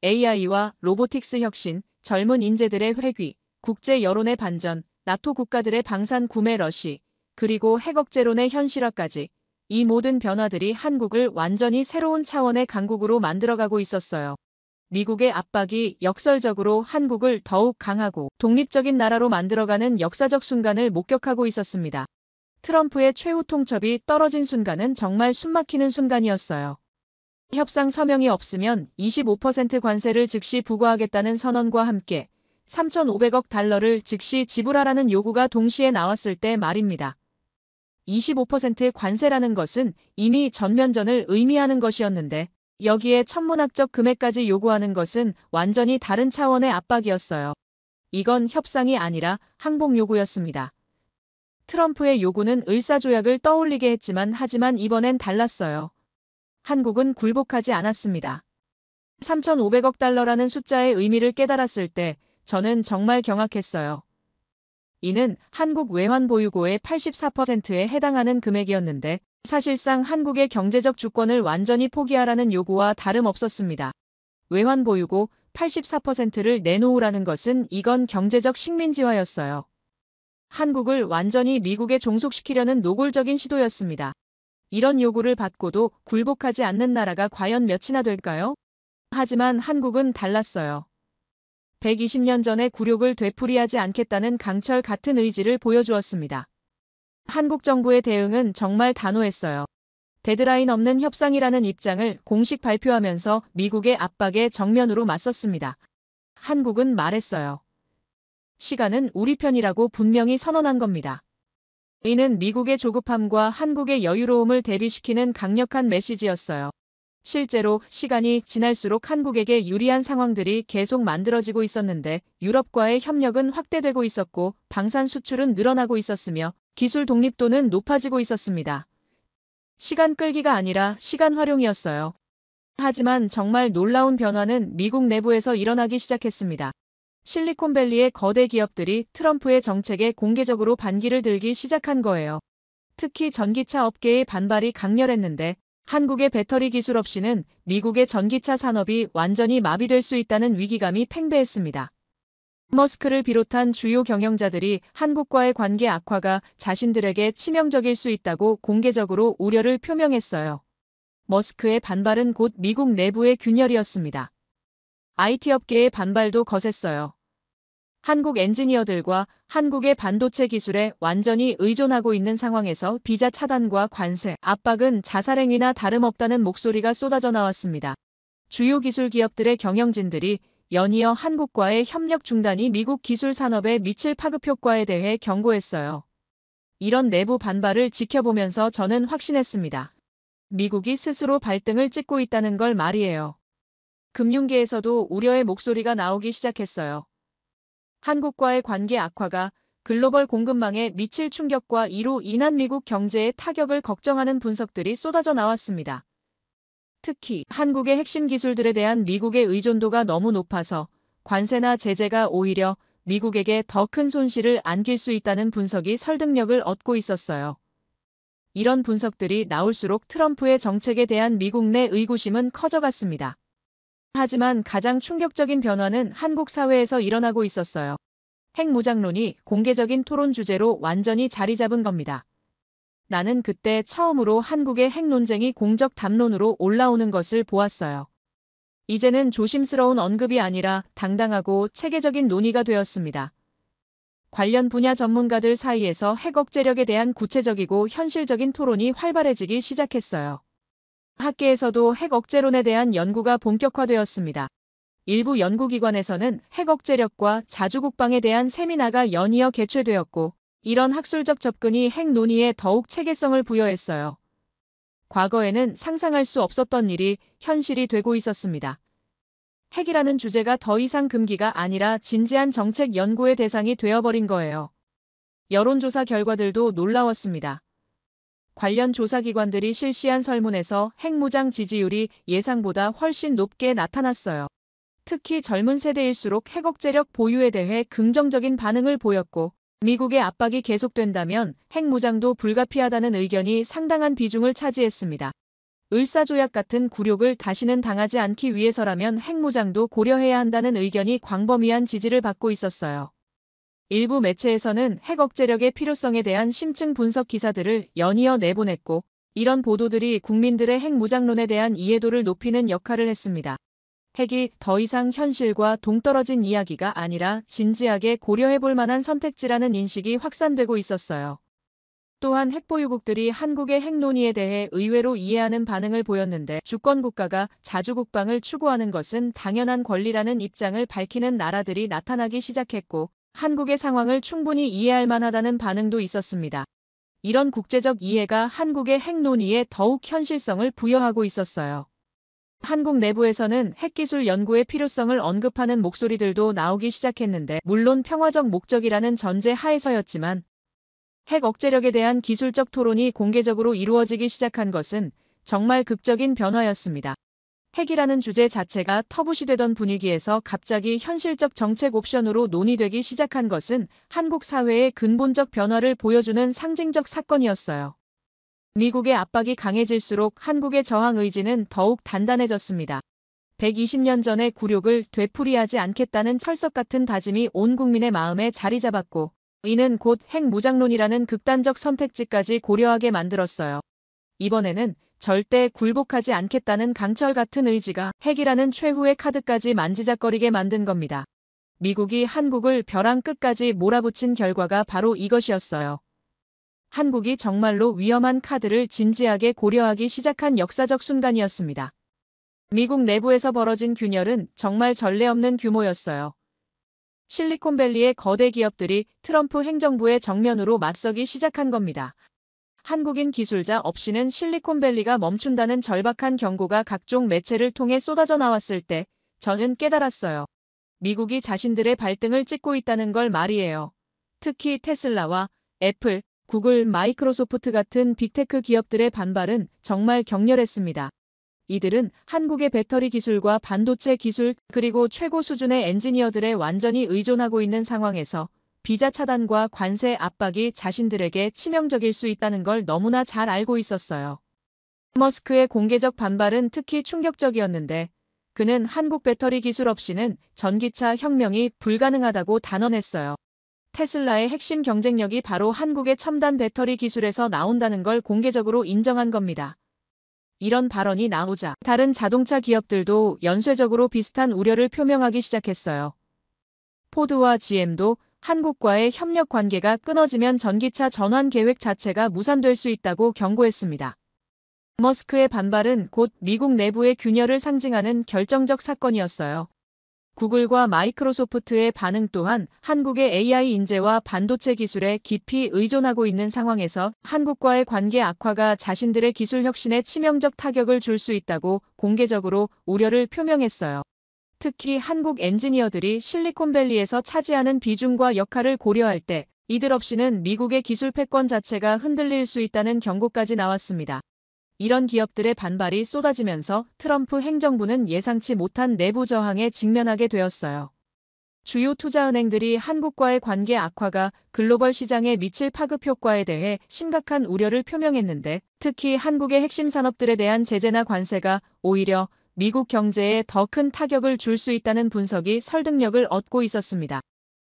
AI와 로보틱스 혁신, 젊은 인재들의 회귀, 국제 여론의 반전, 나토 국가들의 방산 구매 러시, 그리고 핵 억제론의 현실화까지 이 모든 변화들이 한국을 완전히 새로운 차원의 강국으로 만들어가고 있었어요. 미국의 압박이 역설적으로 한국을 더욱 강하고 독립적인 나라로 만들어가는 역사적 순간을 목격하고 있었습니다. 트럼프의 최후 통첩이 떨어진 순간은 정말 숨막히는 순간이었어요. 협상 서명이 없으면 25% 관세를 즉시 부과하겠다는 선언과 함께 3,500억 달러를 즉시 지불하라는 요구가 동시에 나왔을 때 말입니다. 25% 관세라는 것은 이미 전면전을 의미하는 것이었는데 여기에 천문학적 금액까지 요구하는 것은 완전히 다른 차원의 압박이었어요. 이건 협상이 아니라 항복 요구였습니다. 트럼프의 요구는 을사조약을 떠올리게 했지만 하지만 이번엔 달랐어요. 한국은 굴복하지 않았습니다. 3,500억 달러라는 숫자의 의미를 깨달았을 때 저는 정말 경악했어요. 이는 한국 외환 보유고의 84%에 해당하는 금액이었는데 사실상 한국의 경제적 주권을 완전히 포기하라는 요구와 다름없었습니다. 외환 보유고 84%를 내놓으라는 것은 이건 경제적 식민지화였어요. 한국을 완전히 미국에 종속시키려는 노골적인 시도였습니다. 이런 요구를 받고도 굴복하지 않는 나라가 과연 몇이나 될까요? 하지만 한국은 달랐어요. 120년 전의 굴욕을 되풀이하지 않겠다는 강철 같은 의지를 보여주었습니다. 한국 정부의 대응은 정말 단호했어요. 데드라인 없는 협상이라는 입장을 공식 발표하면서 미국의 압박에 정면으로 맞섰습니다. 한국은 말했어요. 시간은 우리 편이라고 분명히 선언한 겁니다. 이는 미국의 조급함과 한국의 여유로움을 대비시키는 강력한 메시지였어요. 실제로 시간이 지날수록 한국에게 유리한 상황들이 계속 만들어지고 있었는데 유럽과의 협력은 확대되고 있었고 방산 수출은 늘어나고 있었으며 기술 독립도는 높아지고 있었습니다. 시간 끌기가 아니라 시간 활용이었어요. 하지만 정말 놀라운 변화는 미국 내부에서 일어나기 시작했습니다. 실리콘밸리의 거대 기업들이 트럼프의 정책에 공개적으로 반기를 들기 시작한 거예요. 특히 전기차 업계의 반발이 강렬했는데 한국의 배터리 기술 없이는 미국의 전기차 산업이 완전히 마비될 수 있다는 위기감이 팽배했습니다. 머스크를 비롯한 주요 경영자들이 한국과의 관계 악화가 자신들에게 치명적일 수 있다고 공개적으로 우려를 표명했어요. 머스크의 반발은 곧 미국 내부의 균열이었습니다. IT 업계의 반발도 거셌어요. 한국 엔지니어들과 한국의 반도체 기술에 완전히 의존하고 있는 상황에서 비자 차단과 관세, 압박은 자살행위나 다름없다는 목소리가 쏟아져 나왔습니다. 주요 기술 기업들의 경영진들이 연이어 한국과의 협력 중단이 미국 기술 산업에 미칠 파급 효과에 대해 경고했어요. 이런 내부 반발을 지켜보면서 저는 확신했습니다. 미국이 스스로 발등을 찍고 있다는 걸 말이에요. 금융계에서도 우려의 목소리가 나오기 시작했어요. 한국과의 관계 악화가 글로벌 공급망에 미칠 충격과 이로 인한 미국 경제의 타격을 걱정하는 분석들이 쏟아져 나왔습니다. 특히 한국의 핵심 기술들에 대한 미국의 의존도가 너무 높아서 관세나 제재가 오히려 미국에게 더 큰 손실을 안길 수 있다는 분석이 설득력을 얻고 있었어요. 이런 분석들이 나올수록 트럼프의 정책에 대한 미국 내 의구심은 커져갔습니다. 하지만 가장 충격적인 변화는 한국 사회에서 일어나고 있었어요. 핵무장론이 공개적인 토론 주제로 완전히 자리 잡은 겁니다. 나는 그때 처음으로 한국의 핵 논쟁이 공적 담론으로 올라오는 것을 보았어요. 이제는 조심스러운 언급이 아니라 당당하고 체계적인 논의가 되었습니다. 관련 분야 전문가들 사이에서 핵 억제력에 대한 구체적이고 현실적인 토론이 활발해지기 시작했어요. 학계에서도 핵 억제론에 대한 연구가 본격화되었습니다. 일부 연구기관에서는 핵 억제력과 자주국방에 대한 세미나가 연이어 개최되었고 이런 학술적 접근이 핵 논의에 더욱 체계성을 부여했어요. 과거에는 상상할 수 없었던 일이 현실이 되고 있었습니다. 핵이라는 주제가 더 이상 금기가 아니라 진지한 정책 연구의 대상이 되어버린 거예요. 여론조사 결과들도 놀라웠습니다. 관련 조사기관들이 실시한 설문에서 핵무장 지지율이 예상보다 훨씬 높게 나타났어요. 특히 젊은 세대일수록 핵 억제력 보유에 대해 긍정적인 반응을 보였고 미국의 압박이 계속된다면 핵무장도 불가피하다는 의견이 상당한 비중을 차지했습니다. 을사조약 같은 굴욕을 다시는 당하지 않기 위해서라면 핵무장도 고려해야 한다는 의견이 광범위한 지지를 받고 있었어요. 일부 매체에서는 핵 억제력의 필요성에 대한 심층 분석 기사들을 연이어 내보냈고 이런 보도들이 국민들의 핵무장론에 대한 이해도를 높이는 역할을 했습니다. 핵이 더 이상 현실과 동떨어진 이야기가 아니라 진지하게 고려해볼 만한 선택지라는 인식이 확산되고 있었어요. 또한 핵보유국들이 한국의 핵 논의에 대해 의외로 이해하는 반응을 보였는데 주권국가가 자주국방을 추구하는 것은 당연한 권리라는 입장을 밝히는 나라들이 나타나기 시작했고 한국의 상황을 충분히 이해할 만하다는 반응도 있었습니다. 이런 국제적 이해가 한국의 핵 논의에 더욱 현실성을 부여하고 있었어요. 한국 내부에서는 핵기술 연구의 필요성을 언급하는 목소리들도 나오기 시작했는데 물론 평화적 목적이라는 전제 하에서였지만 핵 억제력에 대한 기술적 토론이 공개적으로 이루어지기 시작한 것은 정말 극적인 변화였습니다. 핵이라는 주제 자체가 터부시되던 분위기에서 갑자기 현실적 정책 옵션으로 논의되기 시작한 것은 한국 사회의 근본적 변화를 보여주는 상징적 사건이었어요. 미국의 압박이 강해질수록 한국의 저항 의지는 더욱 단단해졌습니다. 120년 전의 굴욕을 되풀이하지 않겠다는 철석 같은 다짐이 온 국민의 마음에 자리 잡았고, 이는 곧 핵무장론이라는 극단적 선택지까지 고려하게 만들었어요. 이번에는 절대 굴복하지 않겠다는 강철 같은 의지가 핵이라는 최후의 카드까지 만지작거리게 만든 겁니다. 미국이 한국을 벼랑 끝까지 몰아붙인 결과가 바로 이것이었어요. 한국이 정말로 위험한 카드를 진지하게 고려하기 시작한 역사적 순간이었습니다. 미국 내부에서 벌어진 균열은 정말 전례 없는 규모였어요. 실리콘밸리의 거대 기업들이 트럼프 행정부의 정면으로 맞서기 시작한 겁니다. 한국인 기술자 없이는 실리콘밸리가 멈춘다는 절박한 경고가 각종 매체를 통해 쏟아져 나왔을 때 저는 깨달았어요. 미국이 자신들의 발등을 찍고 있다는 걸 말이에요. 특히 테슬라와 애플, 구글, 마이크로소프트 같은 빅테크 기업들의 반발은 정말 격렬했습니다. 이들은 한국의 배터리 기술과 반도체 기술 그리고 최고 수준의 엔지니어들에 완전히 의존하고 있는 상황에서 비자 차단과 관세 압박이 자신들에게 치명적일 수 있다는 걸 너무나 잘 알고 있었어요. 머스크의 공개적 반발은 특히 충격적이었는데 그는 한국 배터리 기술 없이는 전기차 혁명이 불가능하다고 단언했어요. 테슬라의 핵심 경쟁력이 바로 한국의 첨단 배터리 기술에서 나온다는 걸 공개적으로 인정한 겁니다. 이런 발언이 나오자 다른 자동차 기업들도 연쇄적으로 비슷한 우려를 표명하기 시작했어요. 포드와 GM도 한국과의 협력 관계가 끊어지면 전기차 전환 계획 자체가 무산될 수 있다고 경고했습니다. 머스크의 반발은 곧 미국 내부의 균열을 상징하는 결정적 사건이었어요. 구글과 마이크로소프트의 반응 또한 한국의 AI 인재와 반도체 기술에 깊이 의존하고 있는 상황에서 한국과의 관계 악화가 자신들의 기술 혁신에 치명적 타격을 줄 수 있다고 공개적으로 우려를 표명했어요. 특히 한국 엔지니어들이 실리콘밸리에서 차지하는 비중과 역할을 고려할 때 이들 없이는 미국의 기술 패권 자체가 흔들릴 수 있다는 경고까지 나왔습니다. 이런 기업들의 반발이 쏟아지면서 트럼프 행정부는 예상치 못한 내부 저항에 직면하게 되었어요. 주요 투자은행들이 한국과의 관계 악화가 글로벌 시장에 미칠 파급 효과에 대해 심각한 우려를 표명했는데 특히 한국의 핵심 산업들에 대한 제재나 관세가 오히려 미국 경제에 더 큰 타격을 줄 수 있다는 분석이 설득력을 얻고 있었습니다.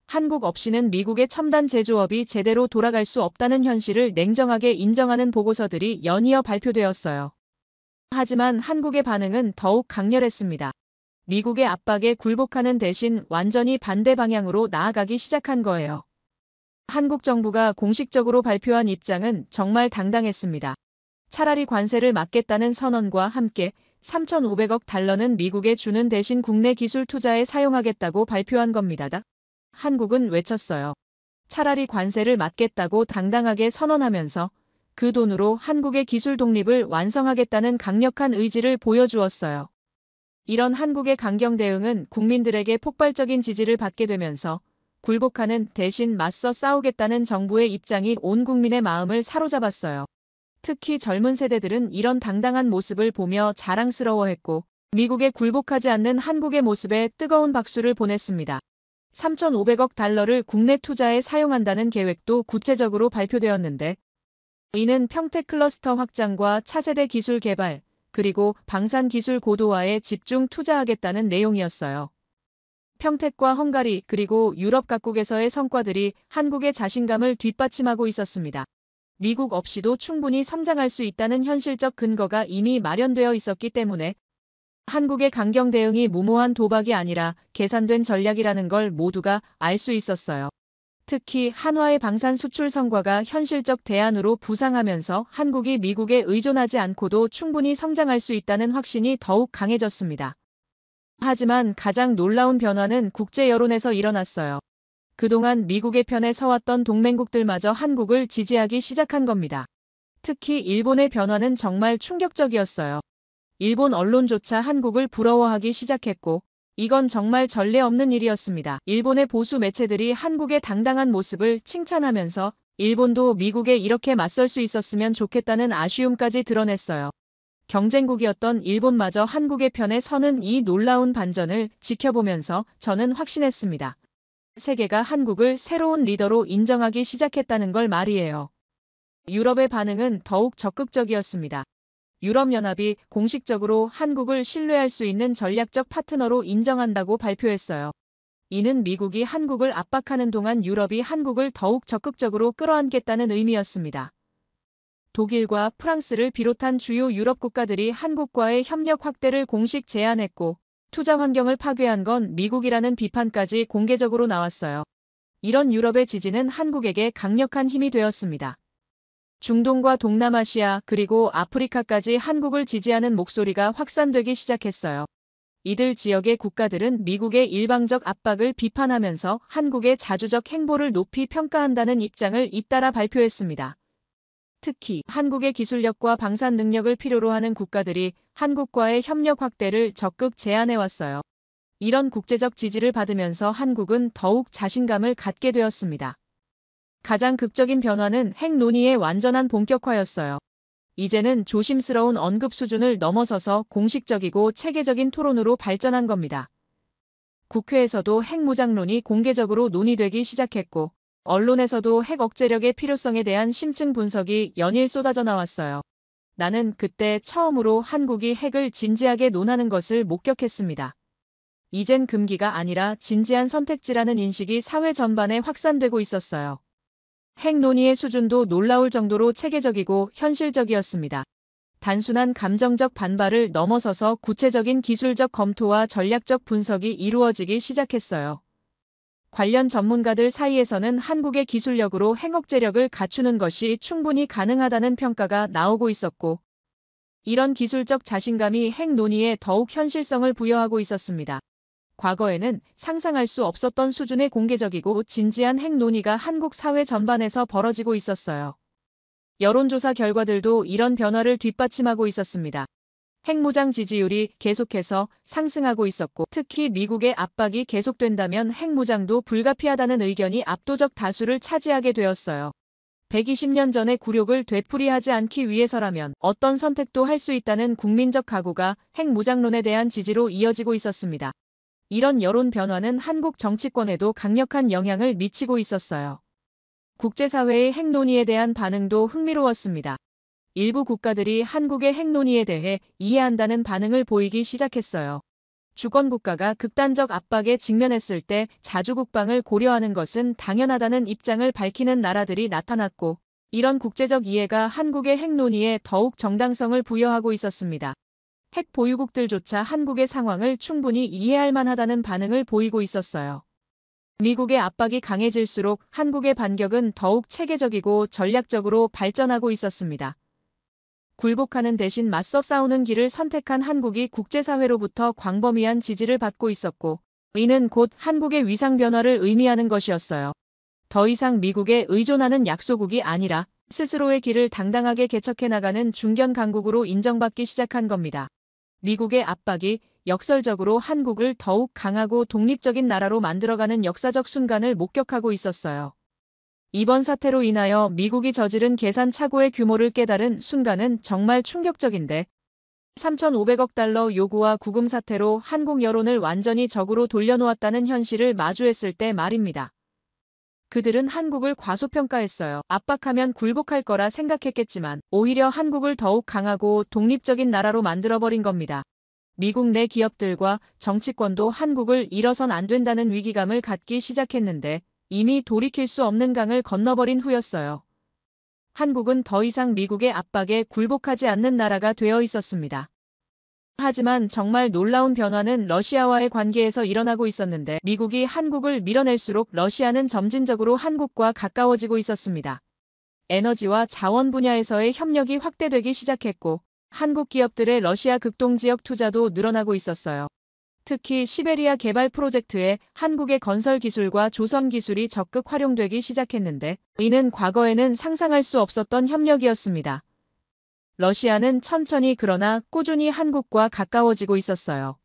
한국 없이는 미국의 첨단 제조업이 제대로 돌아갈 수 없다는 현실을 냉정하게 인정하는 보고서들이 연이어 발표되었어요. 하지만 한국의 반응은 더욱 강렬했습니다. 미국의 압박에 굴복하는 대신 완전히 반대 방향으로 나아가기 시작한 거예요. 한국 정부가 공식적으로 발표한 입장은 정말 당당했습니다. 차라리 관세를 막겠다는 선언과 함께 3,500억 달러는 미국에 주는 대신 국내 기술 투자에 사용하겠다고 발표한 겁니다. 한국은 외쳤어요. 차라리 관세를 막겠다고 당당하게 선언하면서 그 돈으로 한국의 기술 독립을 완성하겠다는 강력한 의지를 보여주었어요. 이런 한국의 강경 대응은 국민들에게 폭발적인 지지를 받게 되면서 굴복하는 대신 맞서 싸우겠다는 정부의 입장이 온 국민의 마음을 사로잡았어요. 특히 젊은 세대들은 이런 당당한 모습을 보며 자랑스러워했고 미국에 굴복하지 않는 한국의 모습에 뜨거운 박수를 보냈습니다. 3,500억 달러를 국내 투자에 사용한다는 계획도 구체적으로 발표되었는데 이는 평택 클러스터 확장과 차세대 기술 개발, 그리고 방산 기술 고도화에 집중 투자하겠다는 내용이었어요. 평택과 헝가리 그리고 유럽 각국에서의 성과들이 한국의 자신감을 뒷받침하고 있었습니다. 미국 없이도 충분히 성장할 수 있다는 현실적 근거가 이미 마련되어 있었기 때문에 한국의 강경 대응이 무모한 도박이 아니라 계산된 전략이라는 걸 모두가 알 수 있었어요. 특히 한화의 방산 수출 성과가 현실적 대안으로 부상하면서 한국이 미국에 의존하지 않고도 충분히 성장할 수 있다는 확신이 더욱 강해졌습니다. 하지만 가장 놀라운 변화는 국제 여론에서 일어났어요. 그동안 미국의 편에 서왔던 동맹국들마저 한국을 지지하기 시작한 겁니다. 특히 일본의 변화는 정말 충격적이었어요. 일본 언론조차 한국을 부러워하기 시작했고 이건 정말 전례 없는 일이었습니다. 일본의 보수 매체들이 한국의 당당한 모습을 칭찬하면서 일본도 미국에 이렇게 맞설 수 있었으면 좋겠다는 아쉬움까지 드러냈어요. 경쟁국이었던 일본마저 한국의 편에 서는 이 놀라운 반전을 지켜보면서 저는 확신했습니다. 세계가 한국을 새로운 리더로 인정하기 시작했다는 걸 말이에요. 유럽의 반응은 더욱 적극적이었습니다. 유럽연합이 공식적으로 한국을 신뢰할 수 있는 전략적 파트너로 인정한다고 발표했어요. 이는 미국이 한국을 압박하는 동안 유럽이 한국을 더욱 적극적으로 끌어안겠다는 의미였습니다. 독일과 프랑스를 비롯한 주요 유럽 국가들이 한국과의 협력 확대를 공식 제안했고, 투자 환경을 파괴한 건 미국이라는 비판까지 공개적으로 나왔어요. 이런 유럽의 지지는 한국에게 강력한 힘이 되었습니다. 중동과 동남아시아 그리고 아프리카까지 한국을 지지하는 목소리가 확산되기 시작했어요. 이들 지역의 국가들은 미국의 일방적 압박을 비판하면서 한국의 자주적 행보를 높이 평가한다는 입장을 잇따라 발표했습니다. 특히 한국의 기술력과 방산 능력을 필요로 하는 국가들이 한국과의 협력 확대를 적극 제안해왔어요. 이런 국제적 지지를 받으면서 한국은 더욱 자신감을 갖게 되었습니다. 가장 극적인 변화는 핵 논의의 완전한 본격화였어요. 이제는 조심스러운 언급 수준을 넘어서서 공식적이고 체계적인 토론으로 발전한 겁니다. 국회에서도 핵 무장론이 공개적으로 논의되기 시작했고, 언론에서도 핵 억제력의 필요성에 대한 심층 분석이 연일 쏟아져 나왔어요. 나는 그때 처음으로 한국이 핵을 진지하게 논하는 것을 목격했습니다. 이젠 금기가 아니라 진지한 선택지라는 인식이 사회 전반에 확산되고 있었어요. 핵 논의의 수준도 놀라울 정도로 체계적이고 현실적이었습니다. 단순한 감정적 반발을 넘어서서 구체적인 기술적 검토와 전략적 분석이 이루어지기 시작했어요. 관련 전문가들 사이에서는 한국의 기술력으로 핵 억제력을 갖추는 것이 충분히 가능하다는 평가가 나오고 있었고, 이런 기술적 자신감이 핵 논의에 더욱 현실성을 부여하고 있었습니다. 과거에는 상상할 수 없었던 수준의 공개적이고 진지한 핵 논의가 한국 사회 전반에서 벌어지고 있었어요. 여론조사 결과들도 이런 변화를 뒷받침하고 있었습니다. 핵무장 지지율이 계속해서 상승하고 있었고, 특히 미국의 압박이 계속된다면 핵무장도 불가피하다는 의견이 압도적 다수를 차지하게 되었어요. 120년 전의 굴욕을 되풀이하지 않기 위해서라면 어떤 선택도 할 수 있다는 국민적 각오가 핵무장론에 대한 지지로 이어지고 있었습니다. 이런 여론 변화는 한국 정치권에도 강력한 영향을 미치고 있었어요. 국제사회의 핵 논의에 대한 반응도 흥미로웠습니다. 일부 국가들이 한국의 핵 논의에 대해 이해한다는 반응을 보이기 시작했어요. 주권국가가 극단적 압박에 직면했을 때 자주국방을 고려하는 것은 당연하다는 입장을 밝히는 나라들이 나타났고, 이런 국제적 이해가 한국의 핵 논의에 더욱 정당성을 부여하고 있었습니다. 핵 보유국들조차 한국의 상황을 충분히 이해할 만하다는 반응을 보이고 있었어요. 미국의 압박이 강해질수록 한국의 반격은 더욱 체계적이고 전략적으로 발전하고 있었습니다. 굴복하는 대신 맞서 싸우는 길을 선택한 한국이 국제사회로부터 광범위한 지지를 받고 있었고, 이는 곧 한국의 위상 변화를 의미하는 것이었어요. 더 이상 미국에 의존하는 약소국이 아니라 스스로의 길을 당당하게 개척해 나가는 중견 강국으로 인정받기 시작한 겁니다. 미국의 압박이 역설적으로 한국을 더욱 강하고 독립적인 나라로 만들어가는 역사적 순간을 목격하고 있었어요. 이번 사태로 인하여 미국이 저지른 계산 착오의 규모를 깨달은 순간은 정말 충격적인데, 3,500억 달러 요구와 구금 사태로 한국 여론을 완전히 적으로 돌려놓았다는 현실을 마주했을 때 말입니다. 그들은 한국을 과소평가했어요. 압박하면 굴복할 거라 생각했겠지만 오히려 한국을 더욱 강하고 독립적인 나라로 만들어버린 겁니다. 미국 내 기업들과 정치권도 한국을 잃어선 안 된다는 위기감을 갖기 시작했는데, 이미 돌이킬 수 없는 강을 건너버린 후였어요. 한국은 더 이상 미국의 압박에 굴복하지 않는 나라가 되어 있었습니다. 하지만 정말 놀라운 변화는 러시아와의 관계에서 일어나고 있었는데, 미국이 한국을 밀어낼수록 러시아는 점진적으로 한국과 가까워지고 있었습니다. 에너지와 자원 분야에서의 협력이 확대되기 시작했고, 한국 기업들의 러시아 극동 지역 투자도 늘어나고 있었어요. 특히 시베리아 개발 프로젝트에 한국의 건설 기술과 조선 기술이 적극 활용되기 시작했는데, 이는 과거에는 상상할 수 없었던 협력이었습니다. 러시아는 천천히 그러나 꾸준히 한국과 가까워지고 있었어요.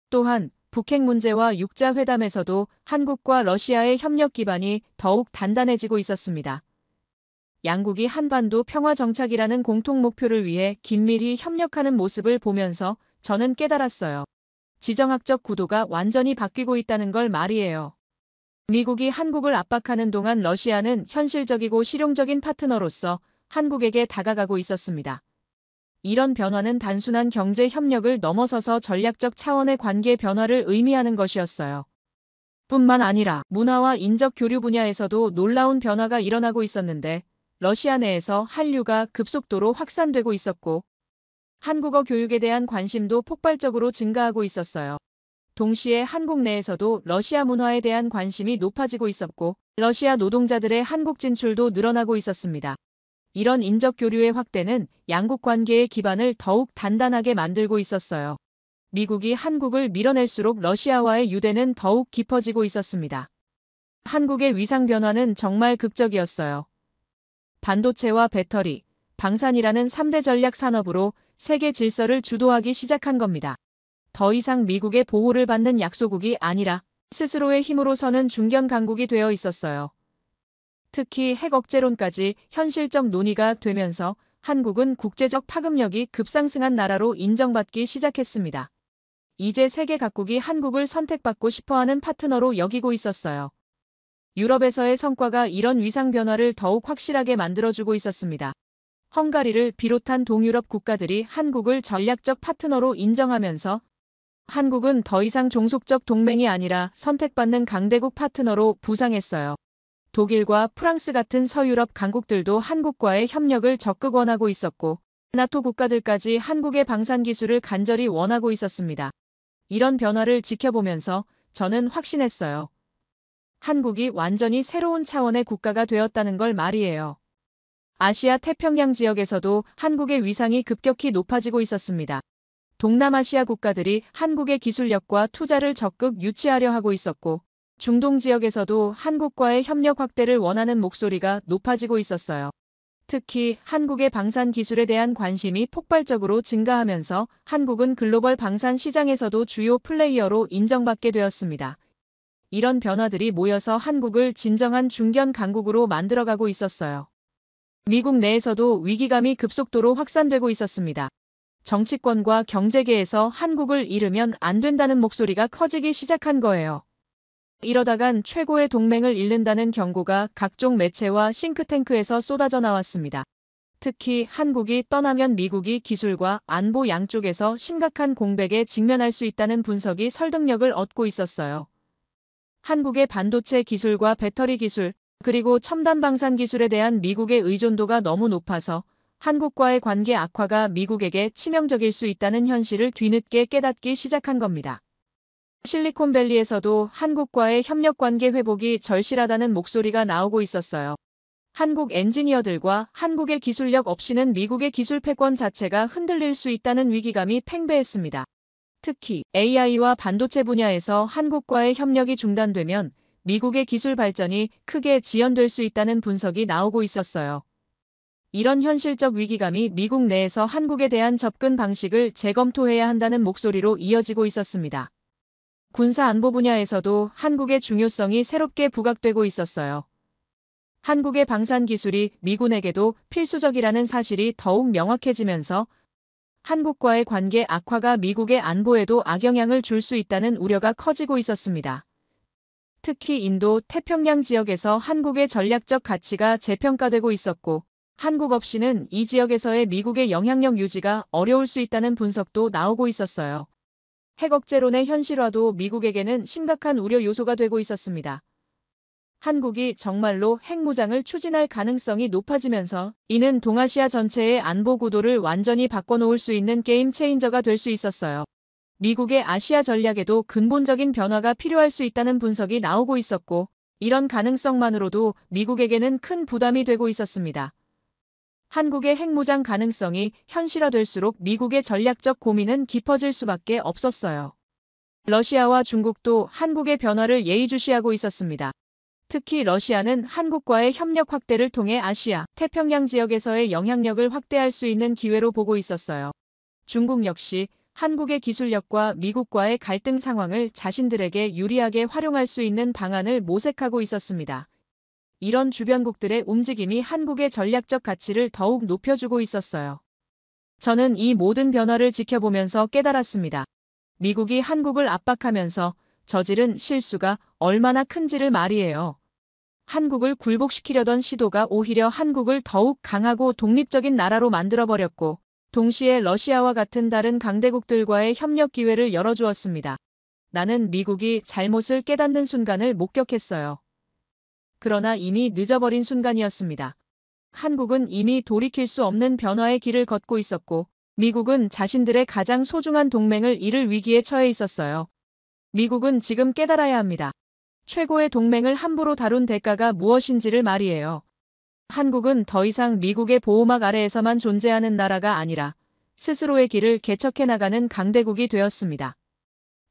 또한 북핵 문제와 육자 회담에서도 한국과 러시아의 협력 기반이 더욱 단단해지고 있었습니다. 양국이 한반도 평화 정착이라는 공통 목표를 위해 긴밀히 협력하는 모습을 보면서 저는 깨달았어요. 지정학적 구도가 완전히 바뀌고 있다는 걸 말이에요. 미국이 한국을 압박하는 동안 러시아는 현실적이고 실용적인 파트너로서 한국에게 다가가고 있었습니다. 이런 변화는 단순한 경제 협력을 넘어서서 전략적 차원의 관계 변화를 의미하는 것이었어요. 뿐만 아니라 문화와 인적 교류 분야에서도 놀라운 변화가 일어나고 있었는데 러시아 내에서 한류가 급속도로 확산되고 있었고 한국어 교육에 대한 관심도 폭발적으로 증가하고 있었어요. 동시에 한국 내에서도 러시아 문화에 대한 관심이 높아지고 있었고 러시아 노동자들의 한국 진출도 늘어나고 있었습니다. 이런 인적 교류의 확대는 양국 관계의 기반을 더욱 단단하게 만들고 있었어요. 미국이 한국을 밀어낼수록 러시아와의 유대는 더욱 깊어지고 있었습니다. 한국의 위상 변화는 정말 극적이었어요. 반도체와 배터리, 방산이라는 3대 전략 산업으로 세계 질서를 주도하기 시작한 겁니다. 더 이상 미국의 보호를 받는 약소국이 아니라 스스로의 힘으로 서는 중견 강국이 되어 있었어요. 특히 핵 억제론까지 현실적 논의가 되면서 한국은 국제적 파급력이 급상승한 나라로 인정받기 시작했습니다. 이제 세계 각국이 한국을 선택받고 싶어하는 파트너로 여기고 있었어요. 유럽에서의 성과가 이런 위상 변화를 더욱 확실하게 만들어주고 있었습니다. 헝가리를 비롯한 동유럽 국가들이 한국을 전략적 파트너로 인정하면서 한국은 더 이상 종속적 동맹이 아니라 선택받는 강대국 파트너로 부상했어요. 독일과 프랑스 같은 서유럽 강국들도 한국과의 협력을 적극 원하고 있었고 나토 국가들까지 한국의 방산 기술을 간절히 원하고 있었습니다. 이런 변화를 지켜보면서 저는 확신했어요. 한국이 완전히 새로운 차원의 국가가 되었다는 걸 말이에요. 아시아 태평양 지역에서도 한국의 위상이 급격히 높아지고 있었습니다. 동남아시아 국가들이 한국의 기술력과 투자를 적극 유치하려 하고 있었고 중동 지역에서도 한국과의 협력 확대를 원하는 목소리가 높아지고 있었어요. 특히 한국의 방산 기술에 대한 관심이 폭발적으로 증가하면서 한국은 글로벌 방산 시장에서도 주요 플레이어로 인정받게 되었습니다. 이런 변화들이 모여서 한국을 진정한 중견 강국으로 만들어가고 있었어요. 미국 내에서도 위기감이 급속도로 확산되고 있었습니다. 정치권과 경제계에서 한국을 잃으면 안 된다는 목소리가 커지기 시작한 거예요. 이러다간 최고의 동맹을 잃는다는 경고가 각종 매체와 싱크탱크에서 쏟아져 나왔습니다. 특히 한국이 떠나면 미국이 기술과 안보 양쪽에서 심각한 공백에 직면할 수 있다는 분석이 설득력을 얻고 있었어요. 한국의 반도체 기술과 배터리 기술, 그리고 첨단 방산 기술에 대한 미국의 의존도가 너무 높아서 한국과의 관계 악화가 미국에게 치명적일 수 있다는 현실을 뒤늦게 깨닫기 시작한 겁니다. 실리콘밸리에서도 한국과의 협력 관계 회복이 절실하다는 목소리가 나오고 있었어요. 한국 엔지니어들과 한국의 기술력 없이는 미국의 기술 패권 자체가 흔들릴 수 있다는 위기감이 팽배했습니다. 특히 AI와 반도체 분야에서 한국과의 협력이 중단되면 미국의 기술 발전이 크게 지연될 수 있다는 분석이 나오고 있었어요. 이런 현실적 위기감이 미국 내에서 한국에 대한 접근 방식을 재검토해야 한다는 목소리로 이어지고 있었습니다. 군사 안보 분야에서도 한국의 중요성이 새롭게 부각되고 있었어요. 한국의 방산 기술이 미군에게도 필수적이라는 사실이 더욱 명확해지면서 한국과의 관계 악화가 미국의 안보에도 악영향을 줄 수 있다는 우려가 커지고 있었습니다. 특히 인도 태평양 지역에서 한국의 전략적 가치가 재평가되고 있었고 한국 없이는 이 지역에서의 미국의 영향력 유지가 어려울 수 있다는 분석도 나오고 있었어요. 핵 억제론의 현실화도 미국에게는 심각한 우려 요소가 되고 있었습니다. 한국이 정말로 핵무장을 추진할 가능성이 높아지면서 이는 동아시아 전체의 안보 구도를 완전히 바꿔놓을 수 있는 게임 체인저가 될 수 있었어요. 미국의 아시아 전략에도 근본적인 변화가 필요할 수 있다는 분석이 나오고 있었고 이런 가능성만으로도 미국에게는 큰 부담이 되고 있었습니다. 한국의 핵무장 가능성이 현실화될수록 미국의 전략적 고민은 깊어질 수밖에 없었어요. 러시아와 중국도 한국의 변화를 예의주시하고 있었습니다. 특히 러시아는 한국과의 협력 확대를 통해 아시아, 태평양 지역에서의 영향력을 확대할 수 있는 기회로 보고 있었어요. 중국 역시 한국의 기술력과 미국과의 갈등 상황을 자신들에게 유리하게 활용할 수 있는 방안을 모색하고 있었습니다. 이런 주변국들의 움직임이 한국의 전략적 가치를 더욱 높여주고 있었어요. 저는 이 모든 변화를 지켜보면서 깨달았습니다. 미국이 한국을 압박하면서 저지른 실수가 얼마나 큰지를 말이에요. 한국을 굴복시키려던 시도가 오히려 한국을 더욱 강하고 독립적인 나라로 만들어버렸고, 동시에 러시아와 같은 다른 강대국들과의 협력 기회를 열어주었습니다. 나는 미국이 잘못을 깨닫는 순간을 목격했어요. 그러나 이미 늦어버린 순간이었습니다. 한국은 이미 돌이킬 수 없는 변화의 길을 걷고 있었고, 미국은 자신들의 가장 소중한 동맹을 잃을 위기에 처해 있었어요. 미국은 지금 깨달아야 합니다. 최고의 동맹을 함부로 다룬 대가가 무엇인지를 말이에요. 한국은 더 이상 미국의 보호막 아래에서만 존재하는 나라가 아니라 스스로의 길을 개척해 나가는 강대국이 되었습니다.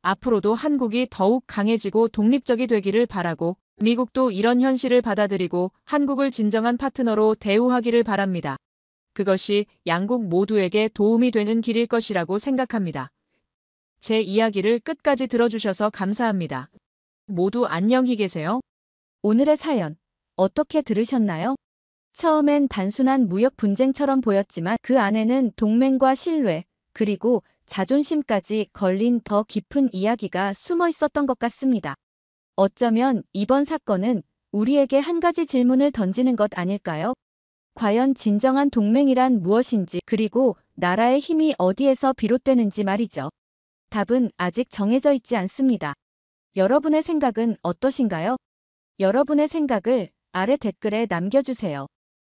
앞으로도 한국이 더욱 강해지고 독립적이 되기를 바라고, 미국도 이런 현실을 받아들이고 한국을 진정한 파트너로 대우하기를 바랍니다. 그것이 양국 모두에게 도움이 되는 길일 것이라고 생각합니다. 제 이야기를 끝까지 들어주셔서 감사합니다. 모두 안녕히 계세요. 오늘의 사연 어떻게 들으셨나요? 처음엔 단순한 무역 분쟁처럼 보였지만 그 안에는 동맹과 신뢰, 그리고 자존심까지 걸린 더 깊은 이야기가 숨어 있었던 것 같습니다. 어쩌면 이번 사건은 우리에게 한 가지 질문을 던지는 것 아닐까요? 과연 진정한 동맹이란 무엇인지, 그리고 나라의 힘이 어디에서 비롯되는지 말이죠. 답은 아직 정해져 있지 않습니다. 여러분의 생각은 어떠신가요? 여러분의 생각을 아래 댓글에 남겨주세요.